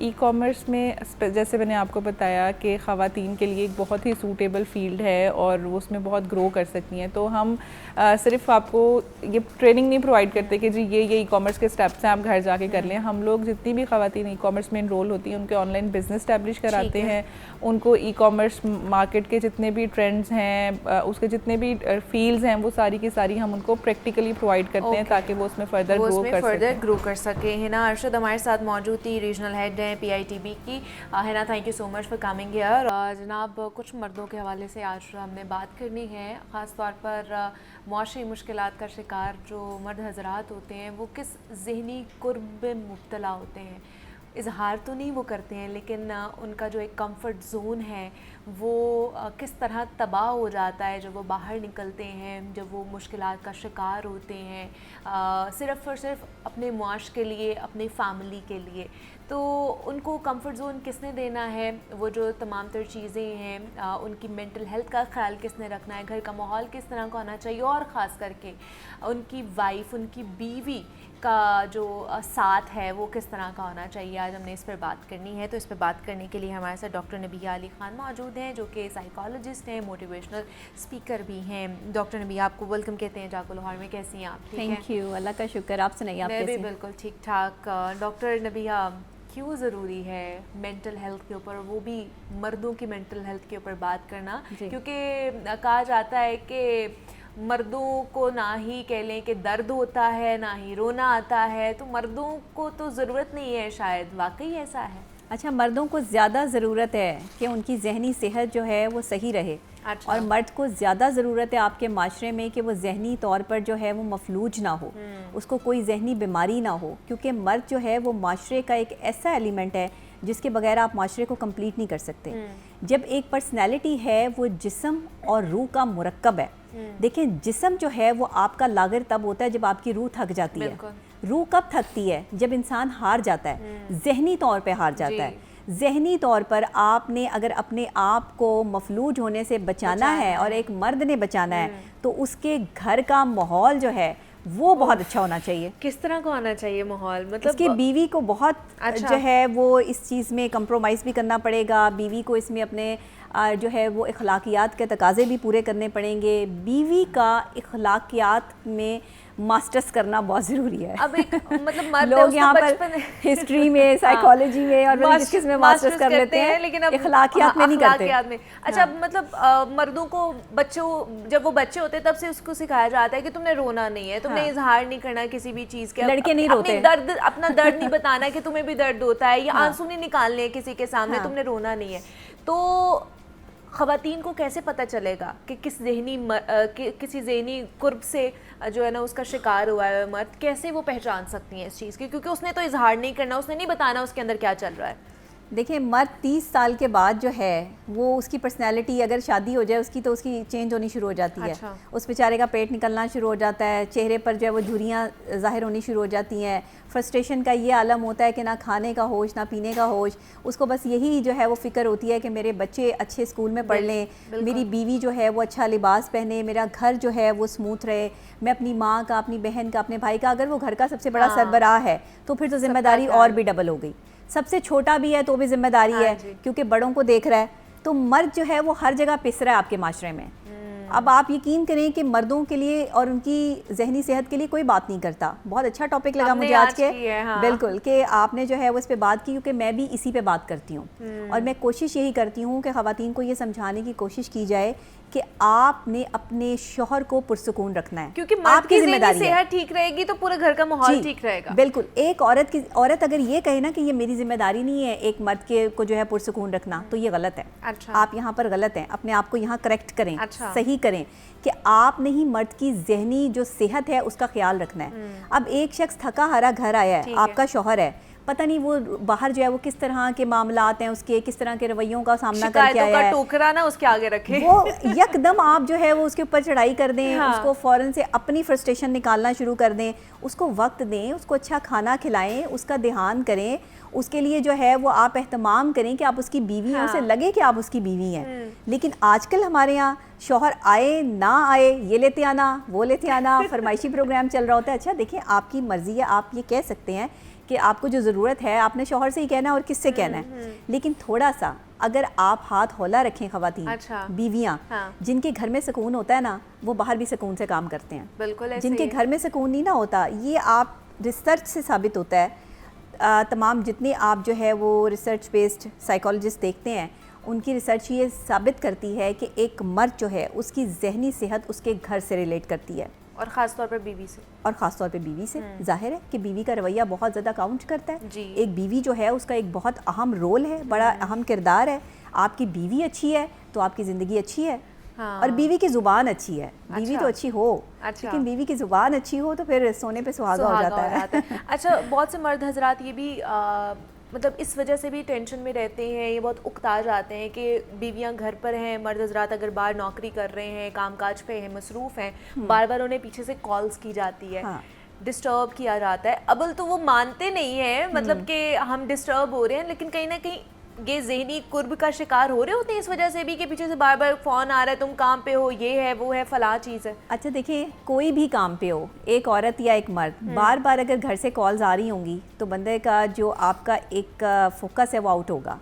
ई कॉमर्स में जैसे मैंने आपको बताया कि ख़वातीन के लिए एक बहुत ही सूटेबल फील्ड है और वो उसमें बहुत ग्रो कर सकती हैं। तो हम सिर्फ आपको ये ट्रेनिंग नहीं प्रोवाइड करते कि जी ये ई कॉमर्स के स्टेप्स हैं, आप घर जाके कर लें। हम लोग जितनी भी ख़वातीन ई कॉमर्स में इनरोल होती हैं उनके ऑनलाइन बिजनेस स्टैब्लिश कराते हैं, उनको ई कॉमर्स मार्केट के जितने भी ट्रेंड्स हैं, उसके जितने भी फील्ड्स हैं, वो सारी की सारी हम उनको प्रैक्टिकली प्रोवाइड करते हैं ताकि वो उसमें फर्दर ग्रो कर सकें। है ना, अर्शद हमारे साथ मौजूद थी, रीजनल हेड हैं PITB की, है ना। Thank you so much for coming here. जनाब, कुछ मर्दों के हवाले से आज हमने बात करनी है, ख़ास तौर पर मुआशी मुश्किलात का शिकार जो मर्द हज़रात होते हैं वो किस ज़हनी कुर्ब में मुब्तला होते हैं। इजहार तो नहीं वो करते हैं, लेकिन उनका जो एक कंफर्ट जोन है वो किस तरह तबाह हो जाता है जब वो बाहर निकलते हैं, जब वो मुश्किलात का शिकार होते हैं सिर्फ़ और सिर्फ अपने मुआश के लिए, अपनी फ़ैमिली के लिए। तो उनको कंफर्ट ज़ोन किसने देना है, वो जो तमाम तर चीज़ें हैं, उनकी मेंटल हेल्थ का ख्याल किसने रखना है, घर का माहौल किस तरह का होना चाहिए, और ख़ास करके उनकी वाइफ, उनकी बीवी का जो साथ है वो किस तरह का होना चाहिए, आज हमने इस पर बात करनी है। तो इस पर बात करने के लिए हमारे साथ डॉक्टर नबिया अली ख़ान मौजूद हैं, जो कि साइकोलॉजिस्ट हैं, मोटिवेशनल स्पीकर भी हैं। डॉक्टर नबिया, आपको वेलकम कहते हैं जाको लाहौर में। कैसी हैं आप? थैंक यू, अल्लाह का शुक्र। आप सुनाइए, आप कैसी हैं? बिल्कुल ठीक ठाक। डॉक्टर नबिया, क्यों ज़रूरी है मेंटल हेल्थ के ऊपर, वो भी मर्दों की मेंटल हेल्थ के ऊपर बात करना? क्योंकि कहा जाता है कि मर्दों को ना ही कह लें कि दर्द होता है, ना ही रोना आता है, तो मर्दों को तो ज़रूरत नहीं है, शायद वाकई ऐसा है? अच्छा, मर्दों को ज़्यादा ज़रूरत है कि उनकी जहनी सेहत जो है वो सही रहे। अच्छा। और मर्द को ज़्यादा ज़रूरत है आपके माशरे में कि वो जहनी तौर पर जो है वो मफलूज ना हो, उसको कोई जहनी बीमारी ना हो, क्योंकि मर्द जो है वो माशरे का एक ऐसा एलिमेंट है जिसके बगैर आप माशरे को कंप्लीट नहीं कर सकते। जब एक पर्सनैलिटी है वो जिस्म और रूह का मुरक्कब है। देखें, जिस्म जो है वो आपका लागर तब होता है जब आपकी रूह थक जाती है। रूह कब थकती है? जब इंसान हार जाता है, जहनी तौर पे हार जाता है। जहनी तौर पर आपने अगर अपने आप को मफलूज होने से बचाना है और एक मर्द ने बचाना है, तो उसके घर का माहौल जो है वो बहुत अच्छा होना चाहिए। किस तरह का होना चाहिए माहौल? मतलब उसकी बीवी को बहुत जो है वो इस चीज़ में कंप्रोमाइज़ भी करना पड़ेगा। बीवी को इसमें अपने जो है वो इखलाकियात के तकाजे भी पूरे करने पड़ेंगे। बीवी का इखलाकियात में मास्टर्स करना बहुत ज़रूरी है। अब एक मतलब मर्द लोग यहाँ पर हिस्ट्री में, साइकोलॉजी में और किस में मास्टर्स कर लेते हैं, लेकिन अब इखलाकियात में नहीं करते। अच्छा, मतलब मर्दों को जब वो बच्चे होते हैं तब से उसको सिखाया जाता है कि तुमने रोना नहीं है, तुमने इजहार नहीं करना किसी भी चीज़ के। लड़के नहीं रोते, अपना दर्द नहीं बताना कि तुम्हें भी दर्द होता है, या आंसू नहीं निकालने हैं किसी के सामने, तुमने रोना नहीं है। तो ख़वातीन को कैसे पता चलेगा कि किसी ज़हनी कुर्ब से जो है ना उसका शिकार हुआ है मर्द, कैसे वो पहचान सकती हैं इस चीज़ की? क्योंकि उसने तो इजहार नहीं करना, उसने नहीं बताना उसके अंदर क्या चल रहा है। देखिए मर्द 30 साल के बाद जो है वो उसकी पर्सनैलिटी, अगर शादी हो जाए उसकी, तो उसकी चेंज होनी शुरू हो जाती है। अच्छा। उस बेचारे का पेट निकलना शुरू हो जाता है, चेहरे पर जो है वो झुर्रियाँ ज़ाहिर होनी शुरू हो जाती हैं। फ्रस्ट्रेशन का ये आलम होता है कि ना खाने का होश ना पीने का होश, उसको बस यही जो है वो फ़िक्र होती है कि मेरे बच्चे अच्छे स्कूल में पढ़ लें, मेरी बीवी जो है वो अच्छा लिबास पहने, मेरा घर जो है वो स्मूथ रहे, मैं अपनी माँ का, अपनी बहन का, अपने भाई का, अगर वो घर का सबसे बड़ा सरबराह है तो फिर तो जिम्मेदारी और भी डबल हो गई। सबसे छोटा भी है तो भी जिम्मेदारी है, क्योंकि बड़ों को देख रहा है। तो मर्द जो है वो हर जगह पिस रहा है आपके माशरे में। अब आप यकीन करें कि मर्दों के लिए और उनकी जहनी सेहत के लिए कोई बात नहीं करता। बहुत अच्छा टॉपिक लगा मुझे आज के, हाँ। बिल्कुल, कि आपने जो है वो इस पे बात की, क्योंकि मैं भी इसी पे बात करती हूँ। और मैं कोशिश यही करती हूँ कि ख़वातीन को ये समझाने की कोशिश की जाए कि आपने अपने शौहर को पुरसुकून रखना है, क्योंकि आपकी जिम्मेदारी है। ठीक रहेगी तो पूरे घर का माहौल ठीक रहेगा। बिल्कुल, एक औरत अगर ये कहे ना कि ये मेरी जिम्मेदारी नहीं है एक मर्द के को जो है पुरसुकून रखना, तो ये गलत है। अच्छा। आप यहाँ पर गलत हैं, अपने आप को यहाँ करेक्ट करें। अच्छा। सही करें कि आपने ही मर्द की जहनी जो सेहत है उसका ख्याल रखना है। अब एक शख्स थका हारा घर आया है, आपका शौहर है, पता नहीं वो बाहर जो है वो किस तरह के मामलात हैं उसके, किस तरह के रवैयों का सामना करके आया है, टोकरा ना उसके आगे रखे, वो यकदम आप जो है वो उसके ऊपर चढ़ाई कर दें। हाँ। उसको फ़ौरन से अपनी फ्रस्ट्रेशन निकालना शुरू कर दें, उसको वक्त दें, उसको अच्छा खाना खिलाएं, उसका ध्यान करें, उसके लिए जो है वो आप एहतमाम करें कि आप उसकी बीवी हैं। उसे लगे कि आप उसकी बीवी हैं। लेकिन आजकल हमारे यहाँ शौहर आए ना आए, ये लेते आना वो लेते आना, फरमाइशी प्रोग्राम चल रहा होता है। अच्छा देखिए, आपकी मर्जी है, आप ये कह सकते हैं कि आपको जो ज़रूरत है आपने शौहर से ही कहना है और किससे कहना है। लेकिन थोड़ा सा अगर आप हाथ हौला रखें ख़वातीन, अच्छा। बीवियाँ, हाँ। जिनके घर में सुकून होता है ना, वो बाहर भी सुकून से काम करते हैं। बिल्कुल ऐसे जिनके घर में सुकून नहीं ना होता, ये आप रिसर्च से साबित होता है। तमाम जितने आप जो है वो रिसर्च बेस्ड साइकोलॉजिस्ट देखते हैं, उनकी रिसर्च ये साबित करती है कि एक मर्द जो है उसकी जहनी सेहत उसके घर से रिलेट करती है, और ख़ास तौर पर बीवी से, और ख़ास तौर पे बीवी से। जाहिर है कि बीवी का रवैया बहुत ज़्यादा काउंट करता है। जी। एक बीवी जो है उसका एक बहुत अहम रोल है, बड़ा अहम किरदार है। आपकी बीवी अच्छी है तो आपकी ज़िंदगी अच्छी है। हाँ। और बीवी की ज़ुबान अच्छी है, बीवी तो अच्छी हो, लेकिन बीवी की ज़ुबान अच्छी हो तो फिर सोने पे सुहागा हो जाता है। अच्छा, बहुत से मर्द हजरात ये भी मतलब इस वजह से भी टेंशन में रहते हैं, ये बहुत उकता जाते हैं कि बीवियां घर पर हैं, मर्द हजरात अगर बाहर नौकरी कर रहे हैं, कामकाज पे हैं, मसरूफ़ हैं, बार बार उन्हें पीछे से कॉल्स की जाती है। हाँ। डिस्टर्ब किया जाता है। अबल तो वो मानते नहीं हैं, मतलब कि हम डिस्टर्ब हो रहे हैं, लेकिन कहीं ना कहीं ये ज़हनी कुर्ब का शिकार हो रहे होते हैं इस वजह से भी कि पीछे से बार बार फ़ोन आ रहा है, तुम काम पे हो, ये है वो है फला चीज़ है। अच्छा देखिए, कोई भी काम पे हो, एक औरत या एक मर्द, बार बार अगर घर से कॉल्स आ रही होंगी तो बंदे का जो आपका एक फोकस है वो आउट होगा,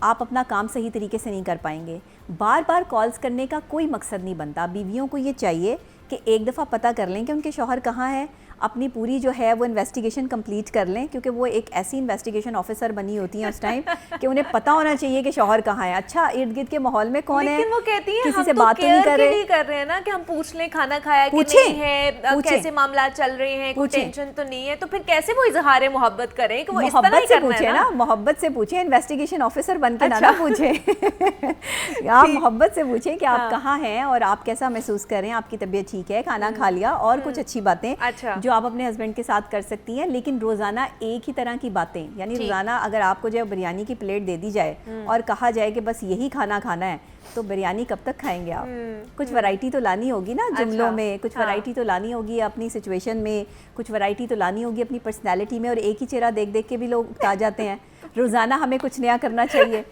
आप अपना काम सही तरीके से नहीं कर पाएंगे। बार बार कॉल्स करने का कोई मकसद नहीं बनता। बीवियों को ये चाहिए कि एक दफ़ा पता कर लें कि उनके शौहर कहाँ हैं, अपनी पूरी जो है वो इन्वेस्टिगेशन कंप्लीट कर लें, क्योंकि वो एक ऐसी इन्वेस्टिगेशन ऑफिसर बनी होती हैं उस टाइम कि उन्हें पता होना चाहिए कि शौहर कहाँ है। अच्छा, इर्द गिर्द के माहौल में कौन है, लेकिन वो कहती हैं किसी हम से तो बात नहीं कर रहे हैं ना कि हम पूछ लें खाना खाया कि नहीं है, कैसे मामला चल रहे हैं, कोई टेंशन तो नहीं है, तो फिर कैसे वो इजहार मोहब्बत करें कि वो इस तरह ही करना है ना। मोहब्बत से पूछे, इन्वेस्टिगेशन ऑफिसर बन के ना पूछे। आप मोहब्बत से पूछें कि आप कहाँ हैं और आप कैसा महसूस कर रहे हैं, आपकी तबीयत ठीक है, खाना खा लिया, और कुछ अच्छी बातें जो आप अपने हस्बैंड के साथ कर सकती हैं। लेकिन रोज़ाना एक ही तरह की बातें, यानी रोज़ाना अगर आपको जो बिरयानी की प्लेट दे दी जाए और कहा जाए कि बस यही खाना खाना है, तो बिरयानी कब तक खाएंगे आप? कुछ वैरायटी तो लानी होगी ना जुमलों में, कुछ वैरायटी तो लानी होगी अपनी सिचुएशन में, कुछ वैरायटी तो लानी होगी अपनी पर्सनैलिटी में। और एक ही चेहरा देख देख के भी लोग उकता जाते हैं। रोज़ाना हमें कुछ नया करना चाहिए।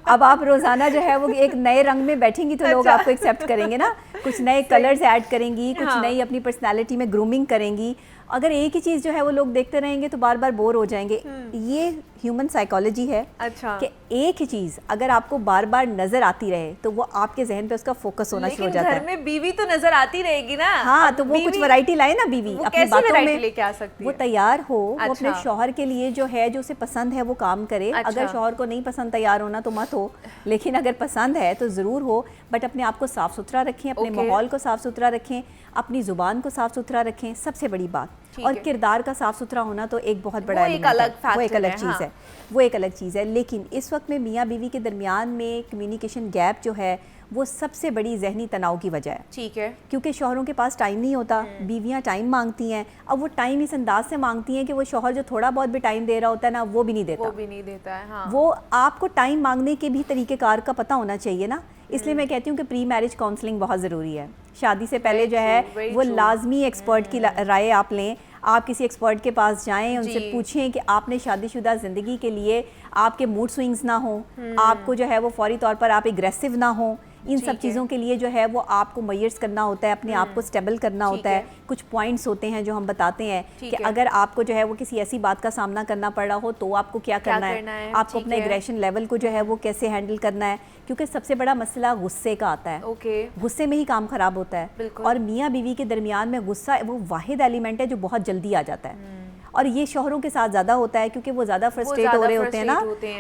अब आप रोज़ाना जो है वो एक नए रंग में बैठेंगी तो लोग आपको एक्सेप्ट करेंगे ना, कुछ नए कलर्स ऐड करेंगी, कुछ नई अपनी पर्सनैलिटी में ग्रूमिंग करेंगी। अगर एक ही चीज़ जो है वो लोग देखते रहेंगे तो बार बार बोर हो जाएंगे। ये ह्यूमन साइकोलॉजी है। अच्छा। कि एक ही चीज़ अगर आपको बार बार नज़र आती रहे तो वो आपके जहन पे उसका फोकस होना शुरू हो जाता है। घर में बीवी तो नजर आती रहेगी ना। हाँ, तो वो कुछ वैरायटी लाए ना बीवी, अपनी बातों में लेके आ सकती है, वो तैयार हो। वो अपने शौहर के लिए जो है, जो उसे पसंद है वो काम करे। अगर शौहर को नहीं पसंद तैयार होना तो मत हो, लेकिन अगर पसंद है तो ज़रूर हो। बट अपने आप को साफ़ सुथरा रखें, अपने माहौल को साफ़ सुथरा रखें, अपनी ज़ुबान को साफ़ सुथरा रखें, सबसे बड़ी बात। और किरदार का साफ़ सुथरा होना तो एक बहुत बड़ा एक अलग चीज़ है, वो एक अलग चीज़ है। लेकिन इस वक्त में मियाँ बीवी के दरमियान में कम्युनिकेशन गैप जो है वो सबसे बड़ी जहनी तनाव की वजह है। ठीक है। क्योंकि शौहरों के पास टाइम नहीं होता, बीवियां टाइम मांगती हैं। अब वो टाइम इस अंदाज से मांगती हैं कि वो शौहर जो थोड़ा बहुत भी टाइम दे रहा होता है ना, वो भी नहीं देता है। हाँ। वो आपको टाइम मांगने के भी तरीक़ेकार का पता होना चाहिए ना। इसलिए मैं कहती हूँ कि प्री मैरिज काउंसलिंग बहुत ज़रूरी है। शादी से पहले जो है वो लाजमी एक्सपर्ट की राय आप लें। आप किसी एक्सपर्ट के पास जाएं, उनसे पूछें कि आपने शादीशुदा ज़िंदगी के लिए आपके मूड स्विंग्स ना हो, आपको जो है वो फौरी तौर पर आप एग्रेसिव ना हो। इन सब चीज़ों के लिए जो है वो आपको मेजर्स करना होता है, अपने आप को स्टेबल करना होता है। कुछ पॉइंट्स होते हैं जो हम बताते हैं कि अगर आपको जो है वो किसी ऐसी बात का सामना करना पड़ रहा हो तो आपको क्या करना है, आपको अपने एग्रेशन लेवल को जो है वो कैसे हैंडल करना है। क्योंकि सबसे बड़ा मसला गुस्से का आता है। गुस्से में ही काम खराब होता है। और मियाँ बीवी के दरमियान में गुस्सा वो वाहिद एलिमेंट है जो बहुत जल्दी आ जाता है। और ये शौहरों के साथ ज़्यादा होता है क्योंकि वो ज़्यादा फ्रस्ट्रेट हो रहे होते हैं ना।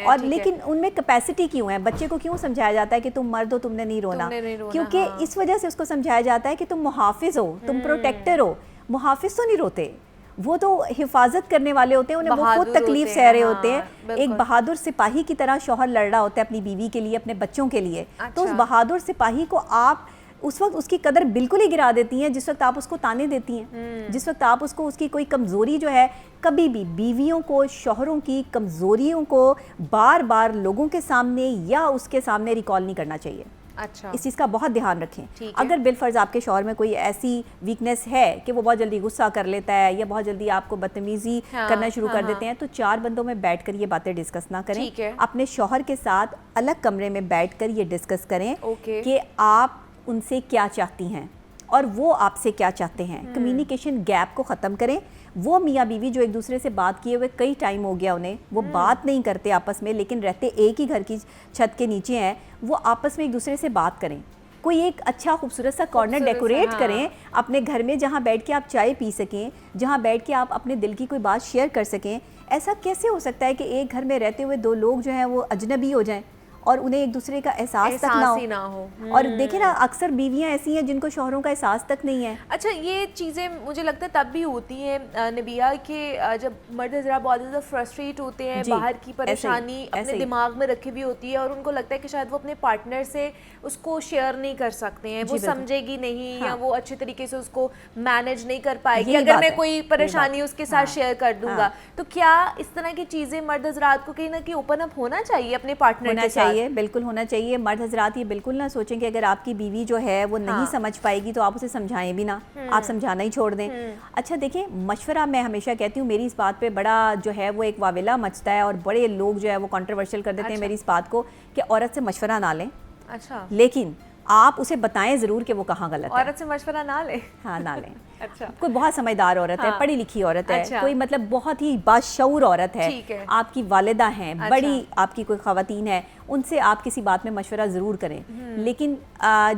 और लेकिन उनमें कैपेसिटी क्यों है? बच्चे को क्यों समझाया जाता है कि तुम मर्द हो, तुमने नहीं रोना? क्योंकि इस वजह से उसको समझाया जाता है कि तुम मुहाफिज हो, तुम प्रोटेक्टर हो। मुहाफिज तो नहीं रोते, वो तो हिफाजत करने वाले होते हैं, उन्हें बहुत तकलीफ सह रहे होते हैं। एक बहादुर सिपाही की तरह शौहर लड़ रहा होता है अपनी बीवी के लिए, अपने बच्चों के लिए। तो उस बहादुर सिपाही को आप उस वक्त उसकी कदर बिल्कुल ही गिरा देती हैं जिस वक्त आप उसको ताने देती हैं, जिस वक्त आप उसको उसकी कोई कमज़ोरी जो है। कभी भी बीवियों को शौहरों की कमज़ोरियों को बार बार लोगों के सामने या उसके सामने रिकॉल नहीं करना चाहिए। अच्छा। इस चीज़ का बहुत ध्यान रखें। अगर बिलफर्ज आपके शौहर में कोई ऐसी वीकनेस है कि वो बहुत जल्दी गुस्सा कर लेता है या बहुत जल्दी आपको बदतमीजी करना शुरू कर देते हैं, तो 4 बंदों में बैठकर ये बातें डिस्कस ना करें। अपने शौहर के साथ अलग कमरे में बैठकर ये डिस्कस करें कि आप उनसे क्या चाहती हैं और वो आपसे क्या चाहते हैं। कम्युनिकेशन गैप को ख़त्म करें। वो मियाँ बीवी जो एक दूसरे से बात किए हुए कई टाइम हो गया उन्हें, वो बात नहीं करते आपस में, लेकिन रहते एक ही घर की छत के नीचे हैं, वो आपस में एक दूसरे से बात करें। कोई एक अच्छा खूबसूरत सा कॉर्नर डेकोरेट करें अपने घर में, जहाँ बैठ के आप चाय पी सकें, जहाँ बैठ के आप अपने दिल की कोई बात शेयर कर सकें। ऐसा कैसे हो सकता है कि एक घर में रहते हुए 2 लोग जो हैं वो अजनबी हो जाएं और उन्हें एक दूसरे का एहसास तक ना हो। और देखिए ना, अक्सर बीवियां ऐसी हैं जिनको शौहरों का एहसास तक नहीं है। अच्छा, ये चीज़ें मुझे लगता है तब भी होती हैं नबिया कि जब मर्द हज़रा बहुत ज़्यादा फ्रस्ट्रेट होते हैं, बाहर की परेशानी अपने दिमाग में रखी हुई होती है और उनको लगता है कि शायद वो अपने पार्टनर से उसको शेयर नहीं कर सकते हैं, वो समझेगी नहीं या वो अच्छे तरीके से उसको मैनेज नहीं कर पाएगी अगर मैं कोई परेशानी उसके साथ शेयर कर दूंगा। तो क्या इस तरह की चीज़ें मर्द हज़रात को कहीं ना कहीं ओपन अप होना चाहिए अपने पार्टनर के साथ? बिल्कुल होना चाहिए। मर्द हजरात ये बिल्कुल ना सोचें कि अगर आपकी बीवी जो है वो नहीं समझ पाएगी तो आप उसे समझाएं भी ना, आप समझाना ही छोड़ दें। अच्छा देखिए, मशवरा मैं हमेशा कहती हूँ, मेरी इस बात पे बड़ा जो है वो एक वावेला मचता है और बड़े लोग जो है वो कंट्रोवर्शियल कर देते हैं मेरी इस बात को कि औरत से मशवरा ना लें। अच्छा। लेकिन आप उसे बताएं ज़रूर कि वो कहाँ गलत है। औरत से मशवरा ना ले। हाँ, ना लें। अच्छा। कोई बहुत समझदार औरत है, पढ़ी लिखी औरत है, कोई मतलब बहुत ही बाशऊर औरत है, आपकी वालिदा हैं, बड़ी आपकी कोई ख़वातीन है, उनसे आप किसी बात में मशवरा ज़रूर करें। लेकिन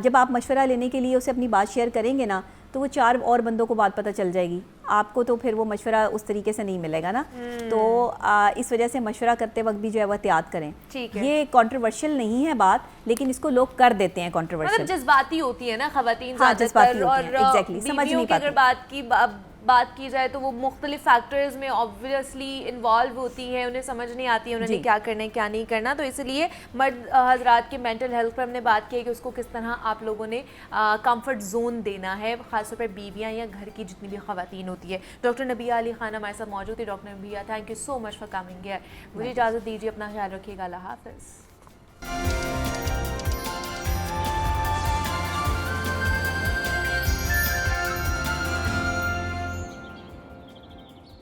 जब आप मशवरा लेने के लिए उसे अपनी बात शेयर करेंगे ना, तो वो 4 और बंदों को बात पता चल जाएगी, आपको तो फिर वो मशवरा उस तरीके से नहीं मिलेगा ना। तो इस वजह से मशवरा करते वक्त भी जो है वो एहतियात करें। ये कंट्रोवर्शियल नहीं है बात, लेकिन इसको लोग कर देते हैं कंट्रोवर्शियल। मतलब जज्बाती होती है ना खवातीन ज़्यादातर, और एग्जैक्टली समझ नहीं पाती। अगर बात की जाए तो वो मुख्तलिफ फैक्टर्स में ऑब्वियसली इन्वॉल्व होती हैं, उन्हें समझ नहीं आती है उन्होंने क्या करना है क्या नहीं करना। तो इसलिए मर्द हजरात के मेंटल हेल्थ पर हमने बात की है कि उसको किस तरह आप लोगों ने कंफर्ट जोन देना है, खासतौर पर बीवियां या घर की जितनी भी खवातीन होती है। डॉक्टर नबिया अली खान हमारे साथ मौजूद थी। डॉक्टर नबिया, thank you so much for coming here. मुझे इजाज़त दीजिए, अपना ख्याल रखिएगा। अल्लाह हाफ़िज़।